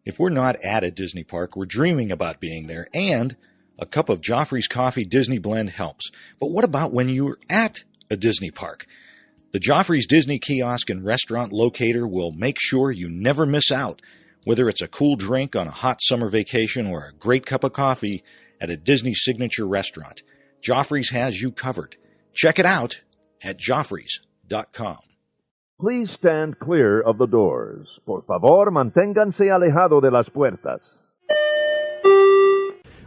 If we're not at a Disney park, we're dreaming about being there, and a cup of Joffrey's Coffee Disney Blend helps. But what about when you're at a Disney park? The Joffrey's Disney Kiosk and Restaurant Locator will make sure you never miss out, whether it's a cool drink on a hot summer vacation or a great cup of coffee at a Disney signature restaurant. Joffrey's has you covered. Check it out at joffreys.com. Please stand clear of the doors. Por favor, manténganse alejado de las puertas.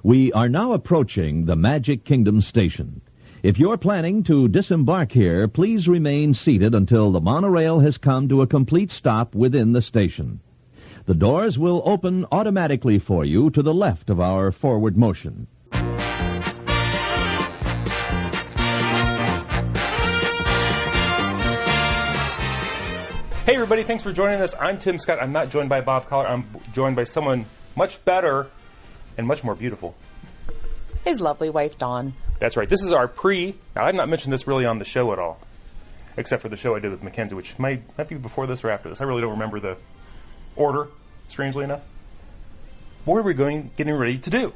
We are now approaching the Magic Kingdom station. If you're planning to disembark here, please remain seated until the monorail has come to a complete stop within the station. The doors will open automatically for you to the left of our forward motion. Hey everybody, thanks for joining us. I'm Tim Scott. I'm not joined by Bob Collar. I'm joined by someone much better and much more beautiful. His lovely wife, Dawn. That's right. This is our Now, I've not mentioned this really on the show at all, except for the show I did with Mackenzie, which might be before this or after this. I really don't remember the order, strangely enough. What are we getting ready to do?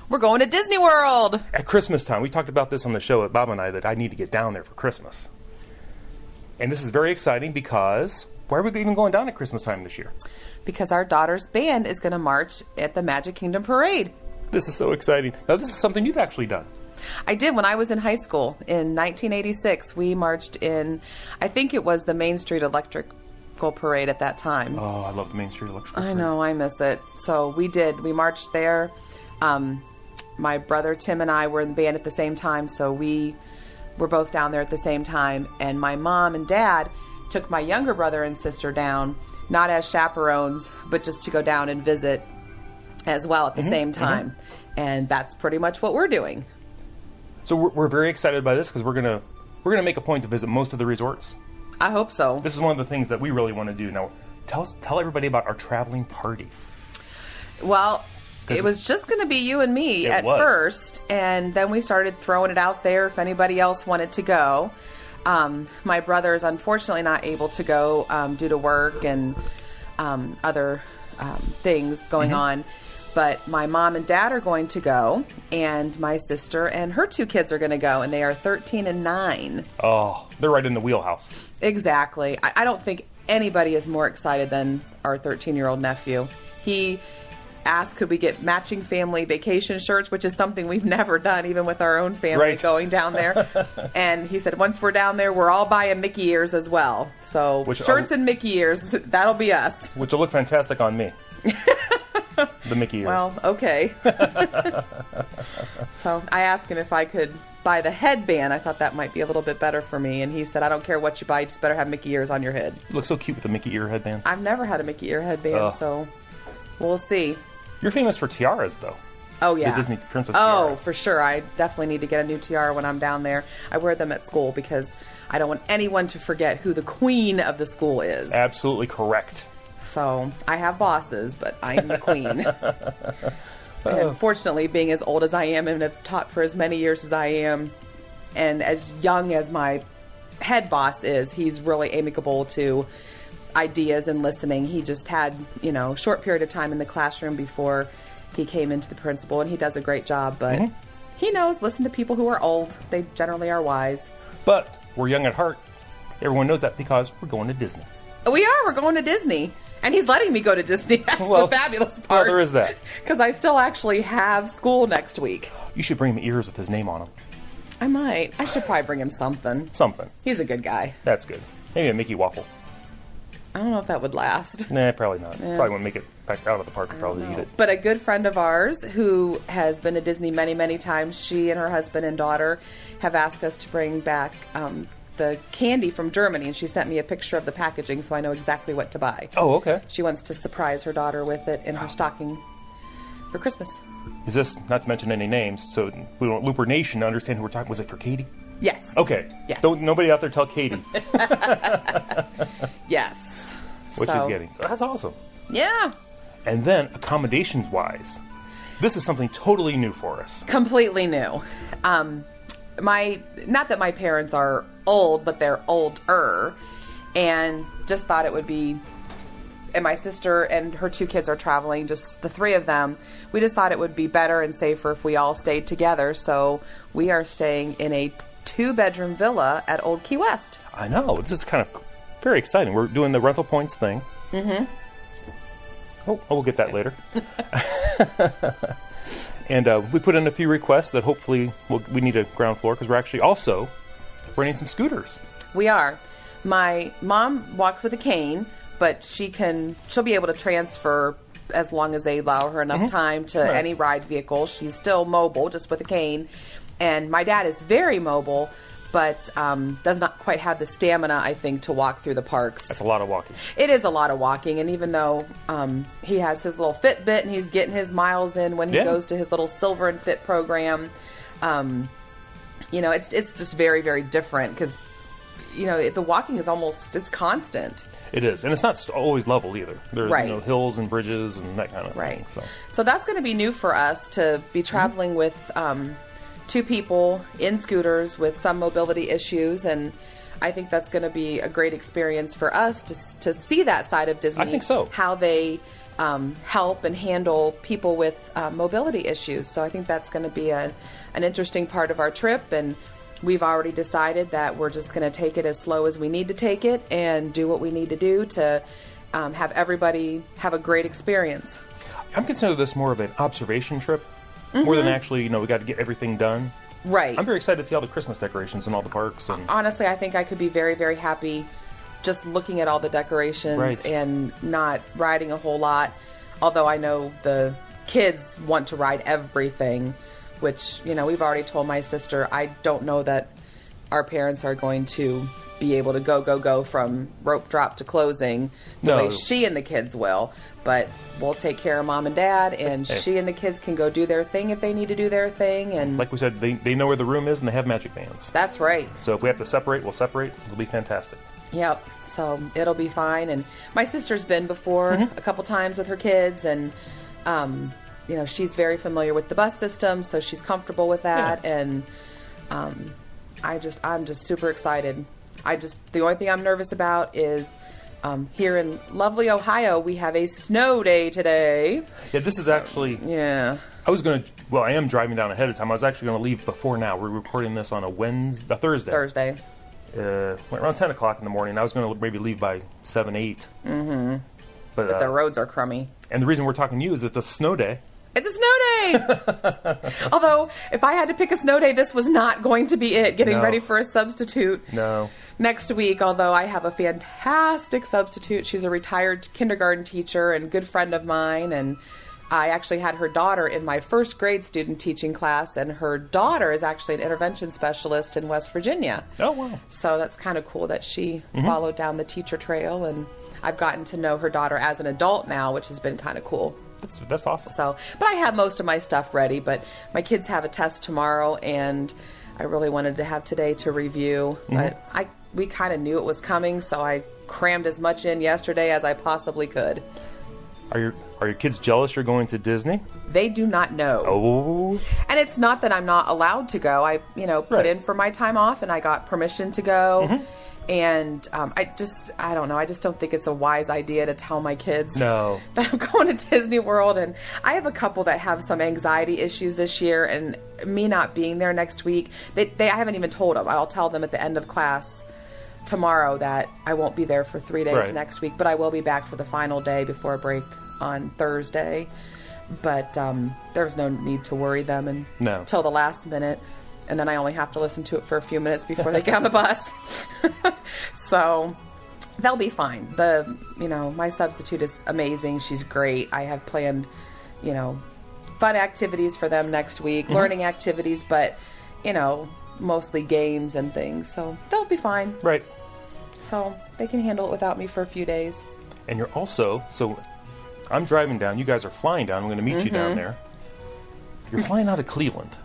We're going to Disney World. At Christmas time. We talked about this on the show at Bob and I, that I need to get down there for Christmas. And this is very exciting because why are we even going down at Christmas time this year? Because our daughter's band is going to march at the Magic Kingdom Parade. This is so exciting. Now, this is something you've actually done. I did when I was in high school. In 1986, we marched in, I think it was the Main Street Electrical Parade at that time. Oh, I love the Main Street Electrical Parade. I know, I miss it. So we did. We marched there. My brother Tim and I were in the band at the same time, so we were both down there at the same time. And my mom and dad took my younger brother and sister down, not as chaperones, but just to go down and visit as well at the same time. And that's pretty much what we're doing. So we're very excited by this because we're gonna make a point to visit most of the resorts. I hope so. This is one of the things that we really want to do. Now, tell everybody about our traveling party. Well, it was just going to be you and me at first, and then we started throwing it out there if anybody else wanted to go. My brother is unfortunately not able to go due to work and other things going on. But my mom and dad are going to go, and my sister and her two kids are going to go, and they are 13 and 9. Oh, they're right in the wheelhouse. Exactly. I don't think anybody is more excited than our 13-year-old nephew. He asked, could we get matching family vacation shirts, which is something we've never done, even with our own family going down there. And he said, once we're down there, we're all buying Mickey ears as well. So shirts and Mickey ears, that'll be us. Which will look fantastic on me. The Mickey ears. Well, okay. So I asked him if I could buy the headband. I thought that might be a little bit better for me. And he said, I don't care what you buy, you just better have Mickey ears on your head. You look so cute with the Mickey ear headband. I've never had a Mickey ear headband, so we'll see. You're famous for tiaras, though. Oh, yeah. The Disney princess tiaras. Oh, for sure. I definitely need to get a new tiara when I'm down there. I wear them at school because I don't want anyone to forget who the queen of the school is. Absolutely correct. So I have bosses, but I am the queen. And fortunately, being as old as I am and have taught for as many years as I am, and as young as my head boss is, he's really amicable to ideas and listening. He just had, a short period of time in the classroom before he came into the principal, and he does a great job, but he knows, listen to people who are old. They generally are wise. But we're young at heart. Everyone knows that because we're going to Disney. We are. We're going to Disney. And he's letting me go to Disney. That's the fabulous part. Well, there is that. Because I still actually have school next week. You should bring him ears with his name on them. I might. I should probably bring him something. Something. He's a good guy. That's good. Maybe a Mickey waffle. I don't know if that would last. Nah, probably not. Probably won't make it back out of the park and probably eat it. But a good friend of ours who has been to Disney many, many times, she and her husband and daughter have asked us to bring back the candy from Germany, and she sent me a picture of the packaging so I know exactly what to buy. Oh, okay. She wants to surprise her daughter with it in her stocking for Christmas. Is this, not to mention any names, so we want Looper Nation to understand who we're talking. Was it for Katie? Yes. Okay. Yes. Don't nobody out there tell Katie. Yes. What she's getting. So that's awesome. Yeah. And then, accommodations-wise, this is something totally new for us. Completely new. Not that my parents are old, but they're older, and just thought it would be and my sister and her 2 kids are traveling, just the 3 of them. We just thought it would be better and safer if we all stayed together. So we are staying in a 2-bedroom villa at Old Key West. I know. This is kind of very exciting. We're doing the rental points thing. Mm-hmm. Oh, we'll get that later. And we put in a few requests that hopefully we need a ground floor, because we're actually also renting some scooters. We are. My mom walks with a cane, but she'll be able to transfer as long as they allow her enough time to any ride vehicle. She's still mobile, just with a cane. And my dad is very mobile, but does not quite have the stamina, I think, to walk through the parks. That's a lot of walking. It is a lot of walking, and even though he has his little Fitbit and he's getting his miles in when he goes to his little Silver and Fit program, it's just very, very different, because the walking is it's constant. It is, and it's not always level either. There's hills and bridges and that kind of thing. So that's going to be new for us, to be traveling with 2 people in scooters with some mobility issues, and I think that's going to be a great experience for us to see that side of Disney. I think so. How they help and handle people with mobility issues. So I think that's going to be an interesting part of our trip, and we've already decided that we're just going to take it as slow as we need to take it and do what we need to do to have everybody have a great experience. I'm considering this more of an observation trip, more than actually, we got to get everything done. Right. I'm very excited to see all the Christmas decorations in all the parks. And honestly, I think I could be very, very happy just looking at all the decorations and not riding a whole lot. Although I know the kids want to ride everything, which, we've already told my sister, I don't know that our parents are going to be able to go from rope drop to closing the way she and the kids will. But we'll take care of Mom and Dad, and she and the kids can go do their thing if they need to do their thing. And like we said, they know where the room is, and they have magic bands. That's right. So if we have to separate, we'll separate. It'll be fantastic. Yep. So it'll be fine. And my sister's been before a couple times with her kids, and she's very familiar with the bus system, so she's comfortable with that. Yeah. And I'm just super excited. The only thing I'm nervous about is here in lovely Ohio, we have a snow day today. Yeah, this is actually... Yeah. I am driving down ahead of time. I was actually going to leave before now. We're recording this on a Thursday. Thursday. Around 10 o'clock in the morning. I was going to maybe leave by 7, 8. Mm-hmm. But the roads are crummy. And the reason we're talking to you is it's a snow day. It's a snow day! Although, if I had to pick a snow day, this was not going to be it, getting ready for a substitute next week. Although I have a fantastic substitute. She's a retired kindergarten teacher and good friend of mine. And I actually had her daughter in my first grade student teaching class. And her daughter is actually an intervention specialist in West Virginia. Oh, wow. So that's kind of cool that she followed down the teacher trail. And I've gotten to know her daughter as an adult now, which has been kind of cool. That's awesome. So, but I have most of my stuff ready, but my kids have a test tomorrow, and I really wanted to have today to review. But we kind of knew it was coming, so I crammed as much in yesterday as I possibly could. Are your kids jealous you're going to Disney? They do not know. Oh. And it's not that I'm not allowed to go. I, put in for my time off, and I got permission to go. And I don't know. I just don't think it's a wise idea to tell my kids that I'm going to Disney World. And I have a couple that have some anxiety issues this year, and me not being there next week, I haven't even told them. I'll tell them at the end of class tomorrow that I won't be there for 3 days next week, but I will be back for the final day before break on Thursday. But there's no need to worry them until the last minute. And then I only have to listen to it for a few minutes before they get on the bus. So they'll be fine. My substitute is amazing. She's great. I have planned, fun activities for them next week, learning activities, but, mostly games and things. So they'll be fine. Right. So they can handle it without me for a few days. And you're also, I'm driving down. You guys are flying down. I'm going to meet you down there. You're flying out of Cleveland.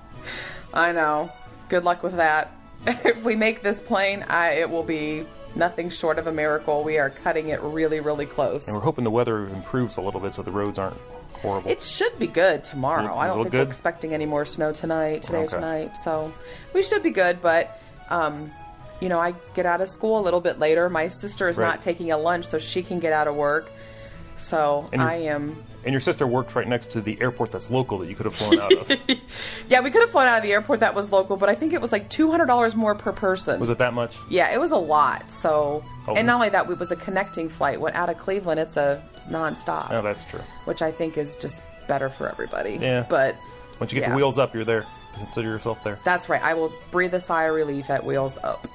I know. Good luck with that. If we make this plane, it will be nothing short of a miracle. We are cutting it really, really close. And we're hoping the weather improves a little bit so the roads aren't horrible. It should be good tomorrow. I don't think we're expecting any more snow tonight. So we should be good, but I get out of school a little bit later. My sister is not taking a lunch, so she can get out of work. So I am... And your sister worked right next to the airport that's local that you could have flown out of. Yeah, we could have flown out of the airport that was local, but I think it was like $200 more per person. Was it that much? Yeah, it was a lot. So, Oh. and not only that, it was a connecting flight. Went out of Cleveland, it's a nonstop. Oh, that's true. Which I think is just better for everybody. Yeah. But Once you get the wheels up, you're there. Consider yourself there. that's right. I will breathe a sigh of relief at wheels up.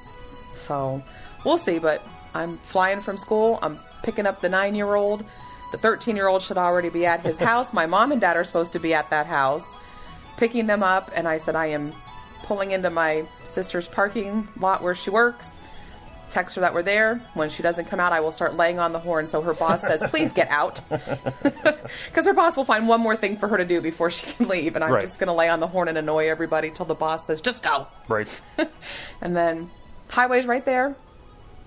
So we'll see. But I'm flying from school. I'm picking up the 9-year-old. The 13-year-old should already be at his house. My mom and dad are supposed to be at that house, picking them up. And I said, I am pulling into my sister's parking lot where she works. Text her that we're there. When she doesn't come out, I will start laying on the horn so her boss says, please get out. Because her boss will find one more thing for her to do before she can leave. And I'm just going to lay on the horn and annoy everybody till the boss says, just go. Right. And then highway's right there.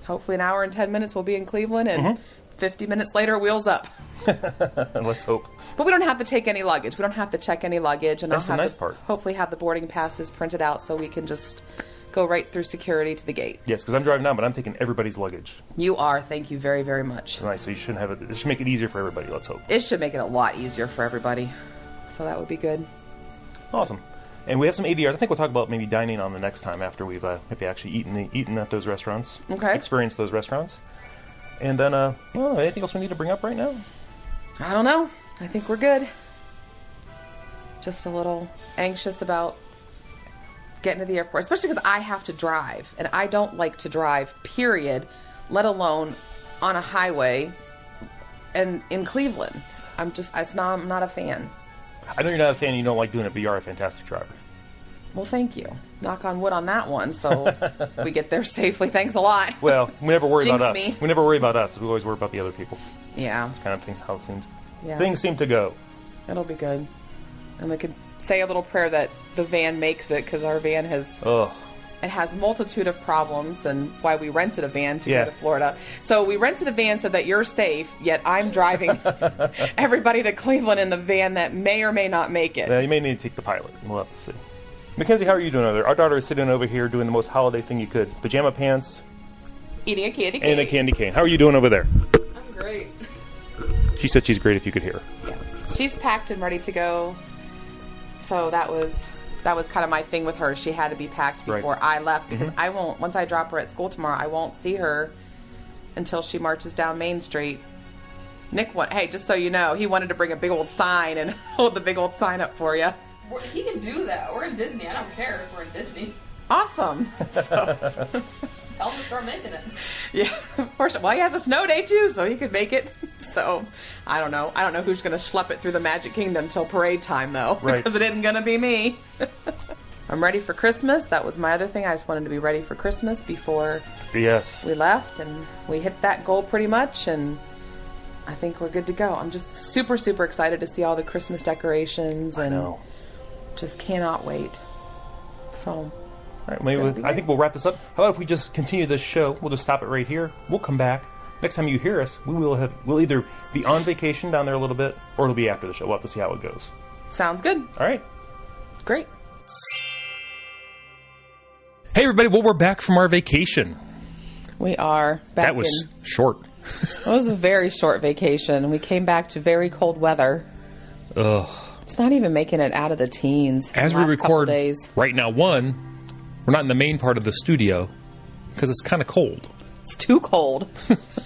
Hopefully an hour and 10 minutes we'll be in Cleveland. And 50 minutes later, wheels up. Let's hope. But we don't have to take any luggage. We don't have to check any luggage. And That's I'll the have nice part. Hopefully have the boarding passes printed out so we can just go right through security to the gate. Yes, because I'm driving now, but I'm taking everybody's luggage. You are. Thank you very, very much. Nice, so you shouldn't have it. It should make it easier for everybody, let's hope. It should make it a lot easier for everybody. So that would be good. Awesome. And we have some ADRs. I think we'll talk about maybe dining on the next time after we've maybe actually eaten at those restaurants. Okay. Experienced those restaurants. And then, anything else we need to bring up right now? I don't know. I think we're good. Just a little anxious about getting to the airport, especially because I have to drive, and I don't like to drive, period, let alone on a highway and in Cleveland. I'm not a fan. I know you're not a fan and you don't like doing it, but you are a fantastic driver. Well, thank you. Knock on wood on that one, so we get there safely. Thanks a lot. Well, we never worry about Jinx us. me. We never worry about us. We always worry about the other people. Yeah, It's kind of things how it seems. Yeah. Things seem to go. it'll be good. And we can say a little prayer that the van makes it, because our van has... Ugh. It has multitude of problems, and why we rented a van to Yeah. go to Florida. So we rented a van so that you're safe, yet I'm driving everybody to Cleveland in the van that may or may not make it. Yeah, you may need to take the pilot. We'll have to see. Mackenzie, how are you doing over there? Our daughter is sitting over here doing the most holiday thing you could. Pajama pants Eating a candy cane. and a candy cane. How are you doing over there? I'm great. She said she's great if you could hear her. Yeah. She's packed and ready to go. So that was kind of my thing with her. She had to be packed before Right. I left, because I won't, once I drop her at school tomorrow, I won't see her until she marches down Main Street. Nick hey, just so you know, he wanted to bring a big old sign and hold the big old sign up for you. He can do that. We're in Disney. I don't care if we're in Disney. Awesome. So, Tell him to start making it. yeah. Well, he has a snow day too, so he could make it. So, I don't know. I don't know who's going to schlep it through the Magic Kingdom till parade time, though. Right. Because it isn't going to be me. I'm ready for Christmas. That was my other thing. I just wanted to be ready for Christmas before Yes. we left, and we hit that goal pretty much, and I think we're good to go. I'm just super, super excited to see all the Christmas decorations, and I know. just cannot wait. So, All right, It's maybe gonna be I think we'll wrap this up. How about if we just continue this show? We'll just stop it right here. We'll come back. Next time you hear us, we'll either be on vacation down there a little bit, or it'll be after the show. We'll have to see how it goes. sounds good. All right. Great. Hey, everybody. Well, we're back from our vacation. We are back That was in... short. It was a very short vacation. We came back to very cold weather. Ugh. It's not even making it out of the teens. As the we last couple record days. right now, we're not in the main part of the studio because it's kind of cold. It's too cold.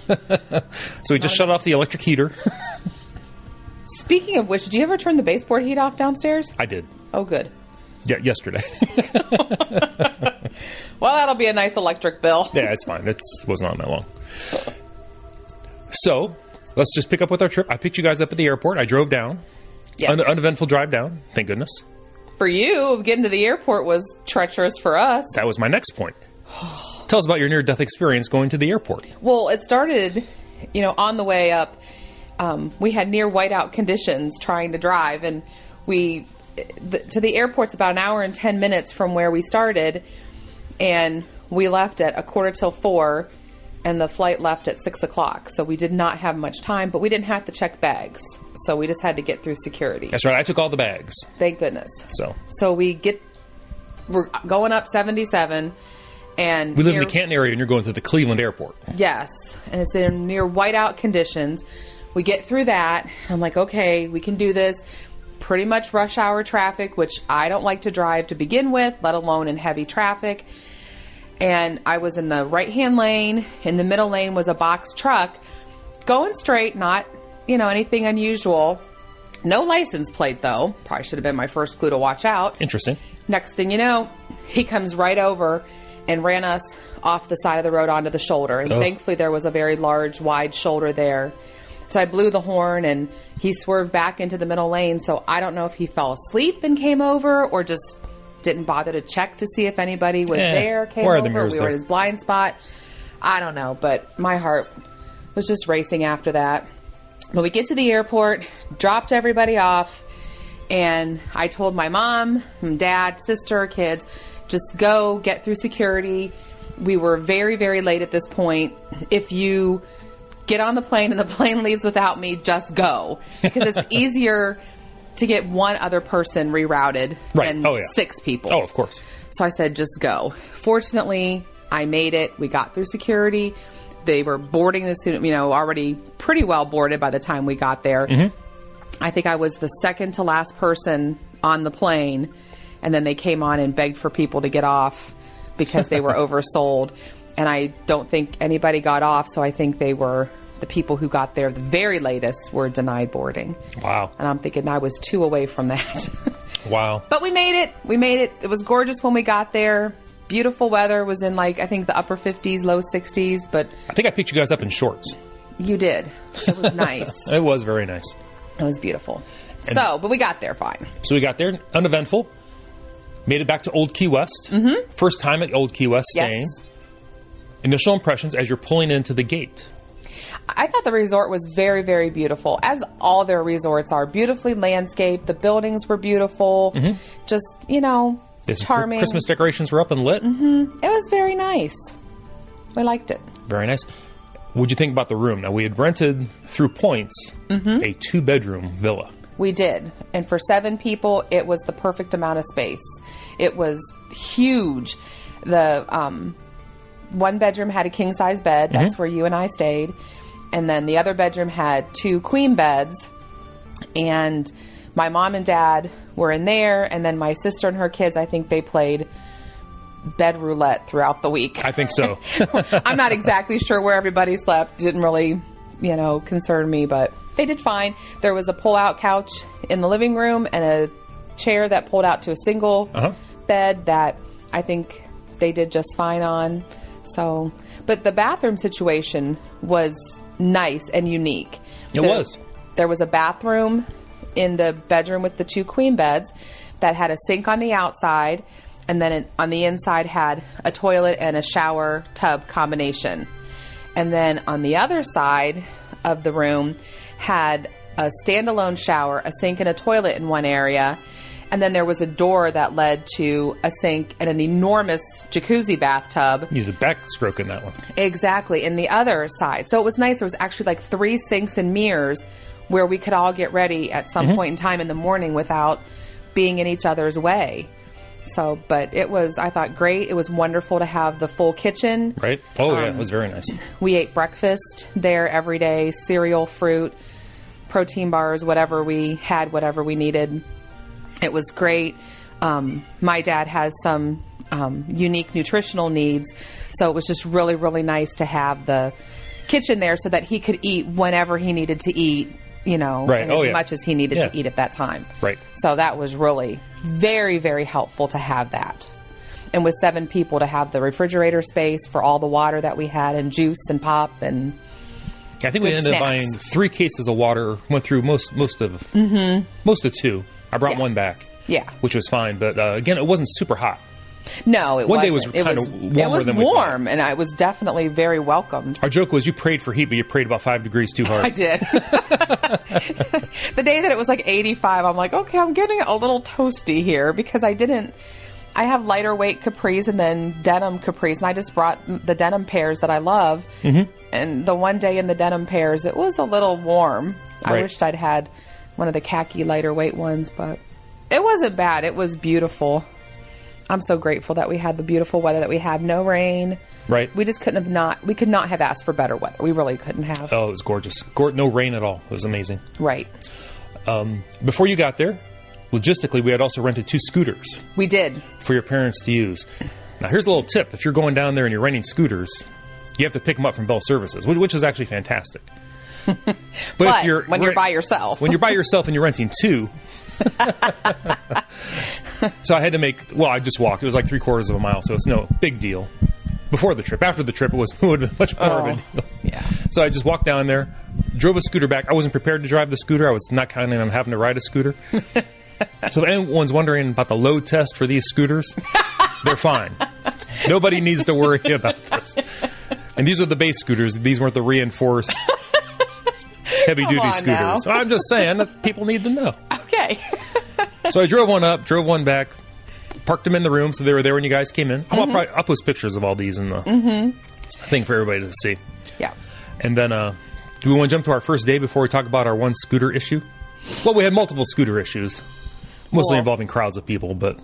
So we just shut off the electric heater. Speaking of which, did you ever turn the baseboard heat off downstairs? I did. Oh, good. Yeah, yesterday. Well, that'll be a nice electric bill. Yeah, it's fine. It wasn't on that long. So, let's just pick up with our trip. I picked you guys up at the airport. I drove down. Yes. Uneventful drive down. Thank goodness. For you, getting to the airport was treacherous for us. That was my next point. Tell us about your near-death experience going to the airport. Well, it started, on the way up. We had near whiteout conditions trying to drive, and to the airport's about an hour and 10 minutes from where we started, and we left at 4:45, and the flight left at 6 o'clock. So we did not have much time, but we didn't have to check bags. So we just had to get through security. That's right. I took all the bags. Thank goodness. So We're going up 77, and we live in the Canton area, and you're going to the Cleveland airport. Yes, and it's in near whiteout conditions. we get through that. I'm like, okay, we can do this. Pretty much rush hour traffic, which I don't like to drive to begin with, let alone in heavy traffic. And I was in the right-hand lane. In the middle lane was a box truck going straight, not, anything unusual. No license plate, though. Probably should have been my first clue to watch out. Interesting. Next thing you know, he comes right over and ran us off the side of the road onto the shoulder. And thankfully, there was a very large, wide shoulder there. So I blew the horn, and he swerved back into the middle lane. So I don't know if he fell asleep and came over or just didn't bother to check to see if anybody was there, came where over. are the mirrors We were there? in his blind spot. I don't know, but my heart was just racing after that. But we get to the airport, dropped everybody off, and I told my mom, dad, sister, kids, just go, get through security. We were very, very late at this point. If you get on the plane and the plane leaves without me, just go. Because it's easier to get one other person rerouted than 6 people. Oh, of course. So I said, just go. Fortunately, I made it. We got through security. They were boarding the student, already pretty well boarded by the time we got there. Mm-hmm. I think I was the second to last person on the plane. And then they came on and begged for people to get off because they were oversold. And I don't think anybody got off. So I think they were the people who got there the very latest were denied boarding. Wow. And I'm thinking I was 2 away from that. Wow. But we made it. It was gorgeous when we got there. Beautiful weather. Was in I think the upper 50s, low 60s. But I think I picked you guys up in shorts. You did. It was nice. It was very nice. It was beautiful. But we got there fine. So we got there, uneventful. Made it back to Old Key West. Mm-hmm. First time at Old Key West staying. Yes. Initial impressions as you're pulling into the gate. I thought the resort was very, very beautiful, as all their resorts are. Beautifully landscaped. The buildings were beautiful. Mm-hmm. Just, charming. Christmas decorations were up and lit. Mm-hmm. It was very nice. We liked it. Very nice. What'd you think about the room? Now, we had rented through points a 2-bedroom villa. We did. And for 7 people, it was the perfect amount of space. It was huge. The 1 bedroom had a king-size bed. That's where you and I stayed. And then the other bedroom had 2 queen beds. And my mom and dad were in there. And then my sister and her kids, I think they played bed roulette throughout the week. I think so. I'm not exactly sure where everybody slept. Didn't really, concern me, but they did fine. There was a pull-out couch in the living room and a chair that pulled out to a single bed that I think they did just fine on. So, but the bathroom situation was nice and unique. It was. There was a bathroom in the bedroom with the 2 queen beds that had a sink on the outside, and then on the inside had a toilet and a shower tub combination. And then on the other side of the room had a standalone shower, a sink and a toilet in one area. And then there was a door that led to a sink and an enormous jacuzzi bathtub. You had a backstroke in that one. Exactly, in the other side. So it was nice. There was actually 3 sinks and mirrors where we could all get ready at some point in time in the morning without being in each other's way. So, but it was, I thought, great. It was wonderful to have the full kitchen. Right? Oh, yeah, it was very nice. We ate breakfast there every day, cereal, fruit, protein bars, whatever we had, whatever we needed. It was great. My dad has some unique nutritional needs, so it was just really, really nice to have the kitchen there so that he could eat whenever he needed to eat, right. and as much as he needed to eat at that time. Right. So that was really very, very helpful to have that. And with 7 people, to have the refrigerator space for all the water that we had and juice and pop and I think we ended up buying 3 cases of water. Went through most of 2. I brought one back. Yeah. Which was fine, but again, it wasn't super hot. No, it wasn't. One day was kind of warmer It was than we thought. warm, and I was definitely very welcomed. Our joke was you prayed for heat, but you prayed about 5 degrees too hard. I did. The day that it was 85, I'm like, okay, I'm getting a little toasty here because I have lighter weight capris and then denim capris, and I just brought the denim pairs that I love. Mm-hmm. And the one day in the denim pairs, it was a little warm. Right. I wished I'd had one of the khaki lighter weight ones, but it wasn't bad. It was beautiful. I'm so grateful that we had the beautiful weather that we had. No rain, Right. We just couldn't have we could not have asked for better weather. We really couldn't have. Oh, it was gorgeous. No rain at all. It was amazing. Right. Before you got there, logistically, we had also rented 2 scooters. We did. For your parents to use. Now, here's a little tip. If you're going down there and you're renting scooters, you have to pick them up from Bell Services, which is actually fantastic. But if when you're by yourself. When you're by yourself and you're renting 2. So I had to I just walked. It was like 3/4 of a mile, so it's no big deal. Before the trip. After the trip, it would have been much more of a deal. Yeah. So I just walked down there, drove a scooter back. I wasn't prepared to drive the scooter. I was not counting on having to ride a scooter. So if anyone's wondering about the load test for these scooters, they're fine. Nobody needs to worry about this. And these are the base scooters. These weren't the reinforced heavy-duty scooters. Now. So I'm just saying that people need to know. Okay. So I drove one up, drove one back, parked them in the room, so they were there when you guys came in. I'll post pictures of all these in the thing for everybody to see. Yeah. And then, do we want to jump to our first day before we talk about our one scooter issue? Well, we had multiple scooter issues, mostly involving crowds of people, but...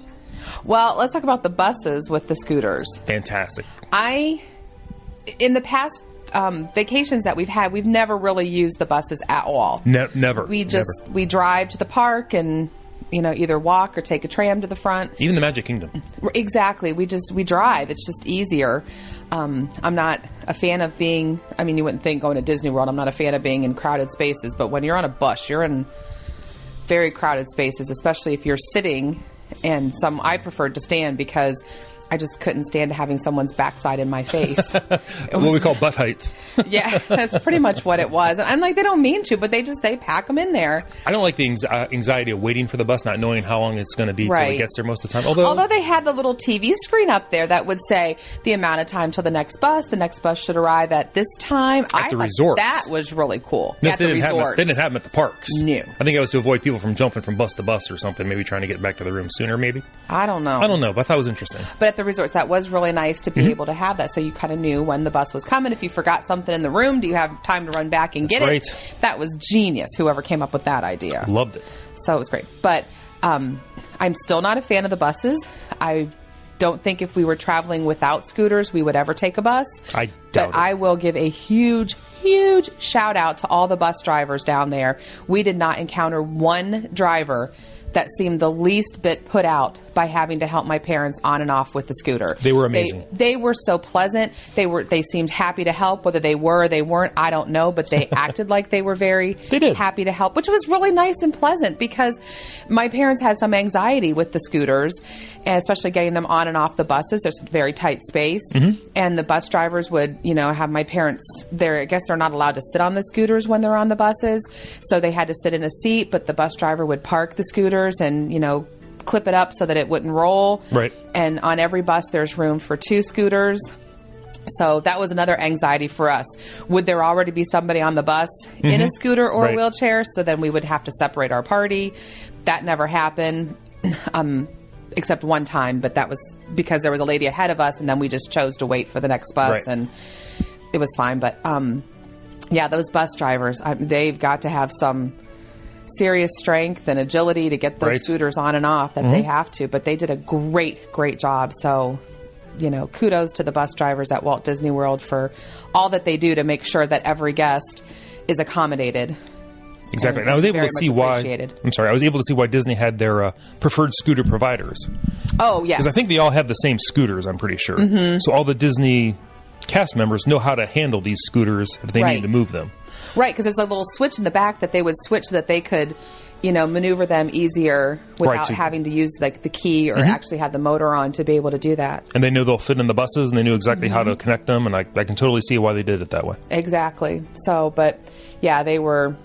Well, let's talk about the buses with the scooters. Fantastic. In the past vacations that we've had, we've never really used the buses at all. Never. We drive to the park and, either walk or take a tram to the front. Even the Magic Kingdom. Exactly. We drive. It's just easier. I'm not a fan of you wouldn't think going to Disney World, I'm not a fan of being in crowded spaces, but when you're on a bus, you're in very crowded spaces, especially if you're sitting, and I preferred to stand because I just couldn't stand having someone's backside in my face. What we call butt height. Yeah, that's pretty much what it was. And I'm like, they don't mean to, but they pack them in there. I don't like the anxiety of waiting for the bus, not knowing how long it's going to be till it gets there most of the time. Although they had the little TV screen up there that would say the amount of time till the next bus should arrive at this time. At the resorts. That was really cool. No, at the resorts. They didn't have them at the parks. No. I think it was to avoid people from jumping from bus to bus or something, maybe trying to get back to the room sooner, maybe. I don't know, but I thought it was interesting. But at the resorts, that was really nice to be able to have that, so you kind of knew when the bus was coming. If you forgot something in the room, do you have time to run back and get it? That was genius, whoever came up with that idea. Loved it. So it was great. But I'm still not a fan of the buses. I don't think if we were traveling without scooters, we would ever take a bus. I doubt it. I will give a huge shout out to all the bus drivers down there. We did not encounter one driver that seemed the least bit put out by having to help my parents on and off with the scooter. They were amazing. They were so pleasant. They seemed happy to help. Whether they were or they weren't, I don't know, but they acted like they were very happy to help, which was really nice and pleasant because my parents had some anxiety with the scooters, and especially getting them on and off the buses. There's a very tight space, and the bus drivers would, have my parents there. I guess they're not allowed to sit on the scooters when they're on the buses, so they had to sit in a seat, but the bus driver would park the scooters and, clip it up so that it wouldn't roll. Right. And on every bus, there's room for 2 scooters. So that was another anxiety for us. Would there already be somebody on the bus in a scooter or a wheelchair? So then we would have to separate our party. That never happened, except one time, but that was because there was a lady ahead of us, and then we just chose to wait for the next bus, and it was fine. But those bus drivers, they've got to have some serious strength and agility to get those scooters on and off that they have to, but they did a great job. So, kudos to the bus drivers at Walt Disney World for all that they do to make sure that every guest is accommodated. Exactly. And I was able to see I was able to see why Disney had their preferred scooter providers. Oh, yes. Because I think they all have the same scooters, I'm pretty sure. So all the Disney cast members know how to handle these scooters if they need to move them. Right, because there's a little switch in the back that they would switch so that they could, maneuver them easier without having to use the key or actually have the motor on to be able to do that. And they know they'll fit in the buses, and they knew exactly how to connect them, and I can totally see why they did it that way. Exactly. So, but yeah, they were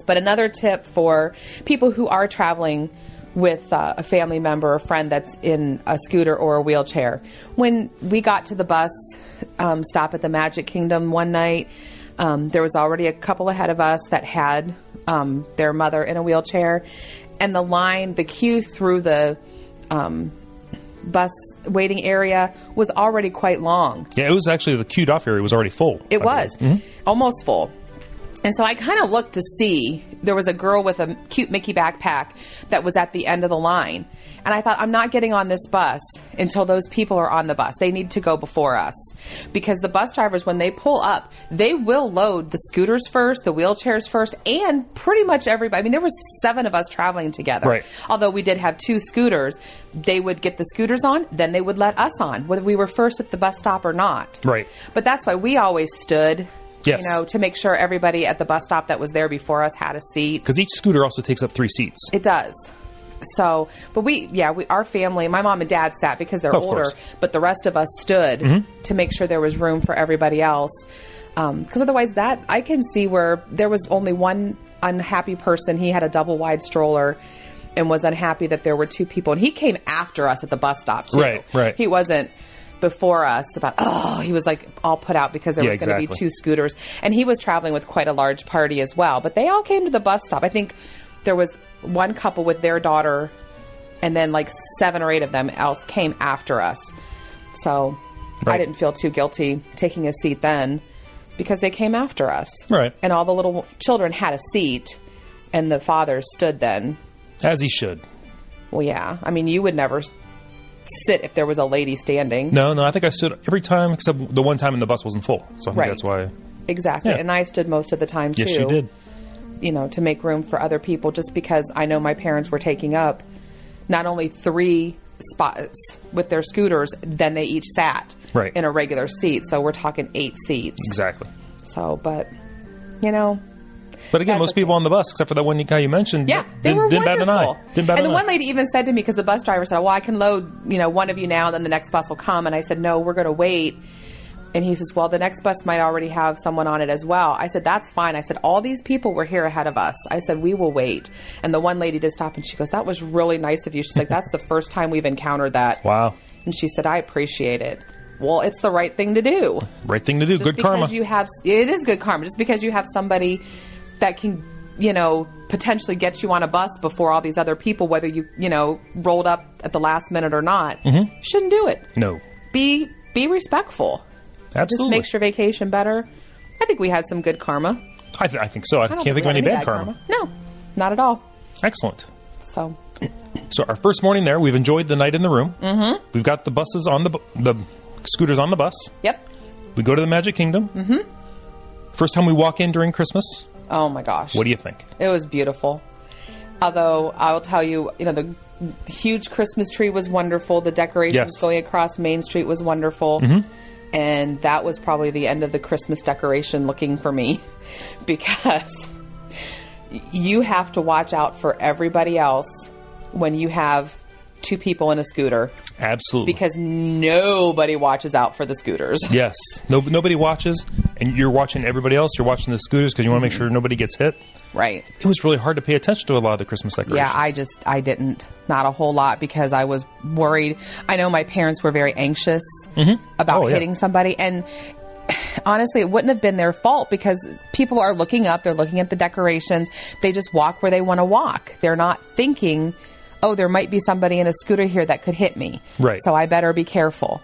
but another tip for people who are traveling with a family member or friend that's in a scooter or a wheelchair. When we got to the bus stop at the Magic Kingdom one night, there was already a couple ahead of us that had their mother in a wheelchair, and the queue through the bus waiting area was already quite long. Yeah, it was actually, the queued off area was already full. It was almost full. And so I kind of looked to see there was a girl with a cute Mickey backpack that was at the end of the line. And I thought, I'm not getting on this bus until those people are on the bus. They need to go before us. Because the bus drivers, when they pull up, they will load the scooters first, the wheelchairs first, and pretty much everybody. I mean, there was 7 of us traveling together. Right. Although we did have 2 scooters, they would get the scooters on, then they would let us on, whether we were first at the bus stop or not. Right. But that's why we always stood. Yes. You know, to make sure everybody at the bus stop that was there before us had a seat. Because each scooter also takes up 3 seats. It does. So, but our family, my mom and dad sat because they're Of older, course. but the rest of us stood to make sure there was room for everybody else. Because otherwise I can see where there was only one unhappy person. He had a double wide stroller and was unhappy that there were 2 people. And he came after us at the bus stop too. Right. He wasn't before us he was like all put out because there was going to be 2 scooters. And he was traveling with quite a large party as well. But they all came to the bus stop. I think there was one couple with their daughter, and then like 7 or 8 of them else came after us. So I didn't feel too guilty taking a seat then because they came after us. Right. And all the little children had a seat, and the father stood then. As he should. Well, yeah. I mean, you would never sit if there was a lady standing. No, I think I stood every time except the one time and the bus wasn't full. So I think that's why. Exactly. Yeah. And I stood most of the time, too. Yes, you did. You know, to make room for other people, just because I know my parents were taking up not only 3 spots with their scooters, then they each sat in a regular seat. So we're talking 8 seats. Exactly. So, but, you know. But again, most people on the bus, except for that one guy you mentioned, they were didn't bat an eye. wonderful. And the one lady even said to me, because the bus driver said, well, I can load, one of you now, and then the next bus will come. And I said, no, we're going to wait. And he says, well, the next bus might already have someone on it as well. I said, that's fine. I said, all these people were here ahead of us. I said, we will wait. And the one lady did stop, and she goes, that was really nice of you. She's like, that's the first time we've encountered that. Wow. And she said, I appreciate it. Well, it's the right thing to do. Right thing to do. Good karma. It is good karma. Just because you have somebody that can, potentially get you on a bus before all these other people, whether you, rolled up at the last minute or not, shouldn't do it. No. Be respectful. Absolutely. Just makes your vacation better. I think we had some good karma. I think so. I can't think of any bad karma. No, not at all. Excellent. So our first morning there, we've enjoyed the night in the room. Mm-hmm. We've got the buses on the scooters on the bus. Yep. We go to the Magic Kingdom. Mm-hmm. First time we walk in during Christmas. Oh my gosh. What do you think? It was beautiful. Although I will tell you, the huge Christmas tree was wonderful. The decorations going across Main Street was wonderful. Mm-hmm. And that was probably the end of the Christmas decoration looking for me, because you have to watch out for everybody else when you have 2 people in a scooter. Absolutely. Because nobody watches out for the scooters. Yes. Nobody watches, and you're watching everybody else. You're watching the scooters because you want to make sure nobody gets hit. Right. It was really hard to pay attention to a lot of the Christmas decorations. Yeah, I didn't. Not a whole lot, because I was worried. I know my parents were very anxious about hitting somebody. And honestly, it wouldn't have been their fault, because people are looking up. They're looking at the decorations. They just walk where they want to walk. They're not thinking, oh, there might be somebody in a scooter here that could hit me. Right. So I better be careful.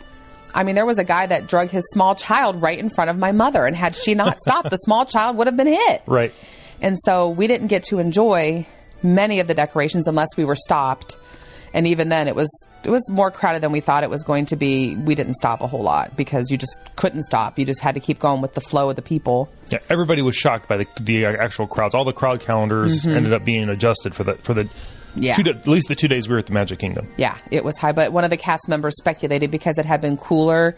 I mean, there was a guy that drug his small child right in front of my mother, and had she not stopped, the small child would have been hit. Right. And so we didn't get to enjoy many of the decorations unless we were stopped. And even then, it was more crowded than we thought it was going to be. We didn't stop a whole lot because you just couldn't stop. You just had to keep going with the flow of the people. Yeah, everybody was shocked by the actual crowds. All the crowd calendars ended up being adjusted for the at least the 2 days we were at the Magic Kingdom. Yeah, it was high. But one of the cast members speculated, because it had been cooler,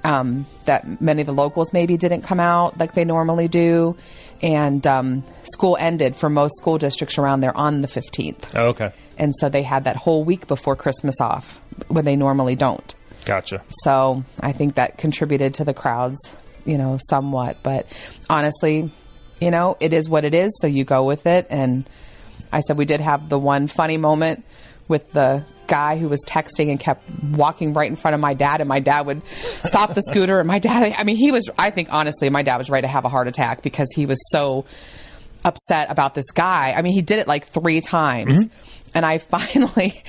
that many of the locals maybe didn't come out like they normally do. And school ended for most school districts around there on the 15th. Oh, okay. And so they had that whole week before Christmas off, when they normally don't. Gotcha. So I think that contributed to the crowds, somewhat. But honestly, it is what it is. So you go with it. And I said we did have the one funny moment with the guy who was texting and kept walking right in front of my dad, and my dad would stop the scooter, and my dad, I think honestly my dad was ready to have a heart attack, because he was so upset about this guy. I mean, he did it like 3 times. And I finally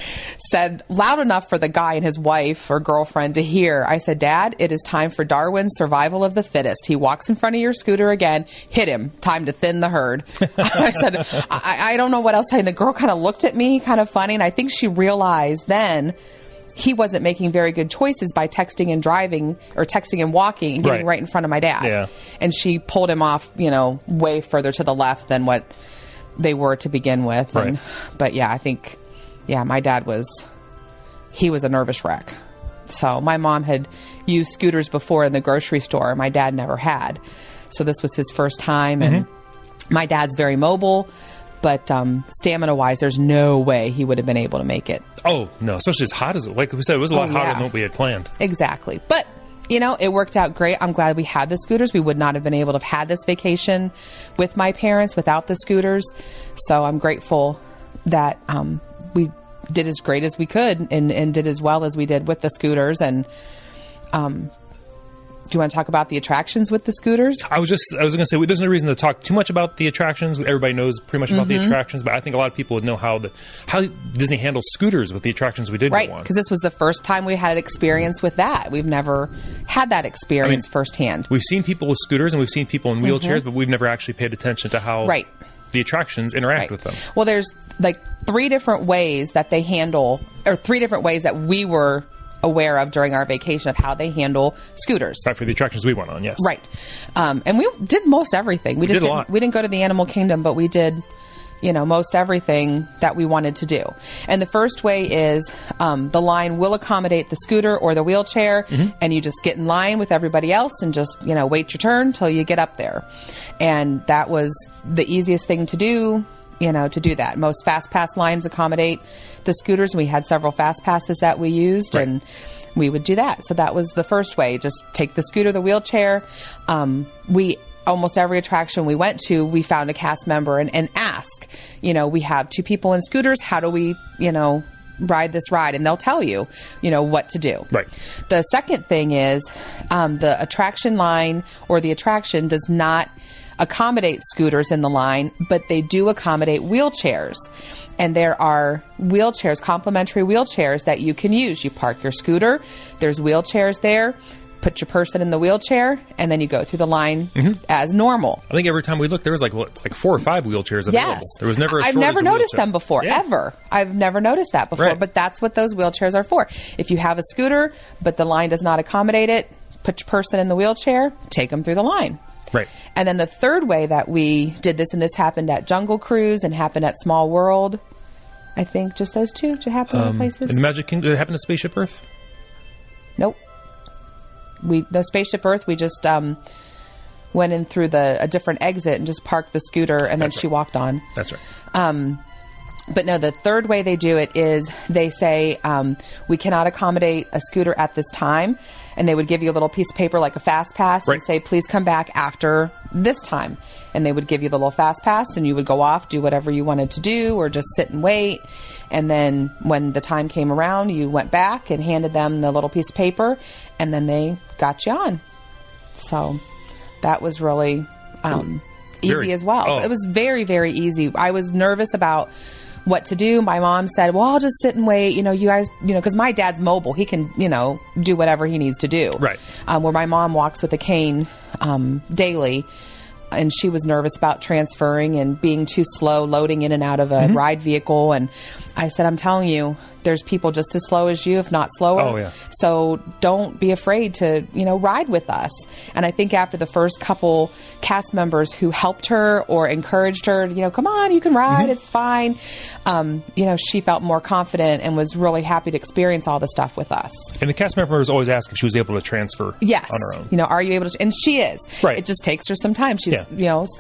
said loud enough for the guy and his wife or girlfriend to hear. I said, Dad, it is time for Darwin's survival of the fittest. He walks in front of your scooter again. Hit him. Time to thin the herd. I said, I don't know what else to tell you. And the girl kind of looked at me kind of funny. And I think she realized then he wasn't making very good choices by texting and driving or texting and walking and getting right in front of my dad. Yeah. And she pulled him off, way further to the left than what they were to begin with. Right. But yeah, I think, my dad he was a nervous wreck. So my mom had used scooters before in the grocery store. My dad never had. So this was his first time. And my dad's very mobile, but stamina wise, there's no way he would have been able to make it. Oh, no, especially as hot as it. Like we said, it was a lot hotter than what we had planned. Exactly. But it worked out great. I'm glad we had the scooters. We would not have been able to have had this vacation with my parents without the scooters. So I'm grateful that we did as great as we could and did as well as we did with the scooters. And do you want to talk about the attractions with the scooters? I was going to say, there's no reason to talk too much about the attractions. Everybody knows pretty much about the attractions, but I think a lot of people would know how Disney handles scooters with the attractions we did go on. Right, because this was the first time we had an experience with that. We've never had that experience firsthand. We've seen people with scooters and we've seen people in wheelchairs, but we've never actually paid attention to how the attractions interact with them. Well, there's like 3 different ways that they handle, or 3 different ways that we were aware of during our vacation of how they handle scooters. Right, for the attractions we went on, yes. Right. And we did most everything. We didn't go to the Animal Kingdom, but we did, most everything that we wanted to do. And the first way is the line will accommodate the scooter or the wheelchair, and you just get in line with everybody else and just, wait your turn till you get up there. And that was the easiest thing to do. To do that. Most fast pass lines accommodate the scooters. We had several fast passes that we used, and we would do that. So that was the first way. Just take the scooter, the wheelchair. Almost every attraction we went to, we found a cast member and ask, we have 2 people in scooters. How do we, ride this ride? And they'll tell you, what to do. Right. The second thing is the attraction line or the attraction does not accommodate scooters in the line, but they do accommodate wheelchairs. And there are wheelchairs, complimentary wheelchairs that you can use. You park your scooter, there's wheelchairs there, put your person in the wheelchair, and then you go through the line as normal. I think every time we looked, there was like 4 or 5 wheelchairs available. Yes. There was never a I've never noticed them before, Yeah. ever. I've never noticed that before, but that's what those wheelchairs are for. If you have a scooter, but the line does not accommodate it, put your person in the wheelchair, take them through the line. Right. And then the third way that we did this, and this happened at Jungle Cruise and happened at Small World, I think just those 2 to happen in places. In the Magic Kingdom, did it happen at Spaceship Earth? Nope. The Spaceship Earth, we just went in through a different exit and just parked the scooter, and then she walked on. That's right. But no, the third way they do it is they say, we cannot accommodate a scooter at this time. And they would give you a little piece of paper like a fast pass and say, please come back after this time. And they would give you the little fast pass and you would go off, do whatever you wanted to do, or just sit and wait. And then when the time came around, you went back and handed them the little piece of paper, and then they got you on. So that was really easy as well. So it was very, very easy. I was nervous about what to do. My mom said, well, I'll just sit and wait. You guys, because my dad's mobile. He can, do whatever he needs to do. Right. Where my mom walks with a cane daily, and she was nervous about transferring and being too slow loading in and out of a ride vehicle. And I said, I'm telling you, there's people just as slow as you, if not slower. Oh, yeah. So don't be afraid to, ride with us. And I think after the first couple cast members who helped her or encouraged her, come on, you can ride, it's fine. She felt more confident and was really happy to experience all the stuff with us. And the cast members always ask if she was able to transfer on her own. Are you able to? And she is. Right. It just takes her some time. She's,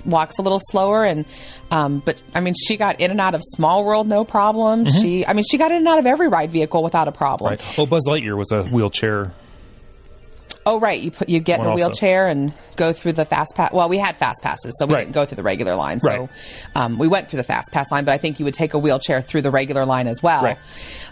walks a little slower. And, but I mean, she got in and out of Small World, no problem. She got in and out of every ride vehicle without a problem. Right. Well, Buzz Lightyear was a wheelchair Oh, right. You get in a One also. wheelchair and go through the fast pass. Well, we had fast passes, so we Right. didn't go through the regular line. So Right. we went through the fast pass line, but I think you would take a wheelchair through the regular line as well. Right.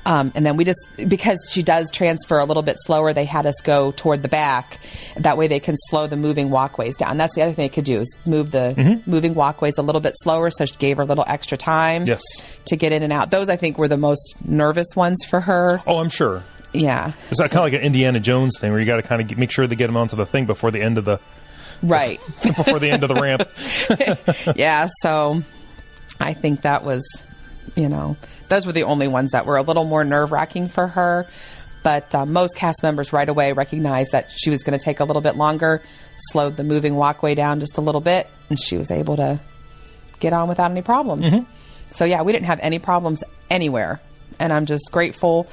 And then we just, because she does transfer a little bit slower, they had us go toward the back. That way they can slow the moving walkways down. That's the other thing they could do, is move the moving walkways a little bit slower, so she gave her a little extra time Yes. to get in and out. Those, I think, were the most nervous ones for her. Oh, I'm sure. Yeah. It's kind of like an Indiana Jones thing where you got to kind of make sure they get them onto the thing before the end of the Right. before the end of the ramp. Yeah, so I think that was, those were the only ones that were a little more nerve-wracking for her. But most cast members right away recognized that she was going to take a little bit longer, slowed the moving walkway down just a little bit, and she was able to get on without any problems. So, yeah, we didn't have any problems anywhere. And I'm just grateful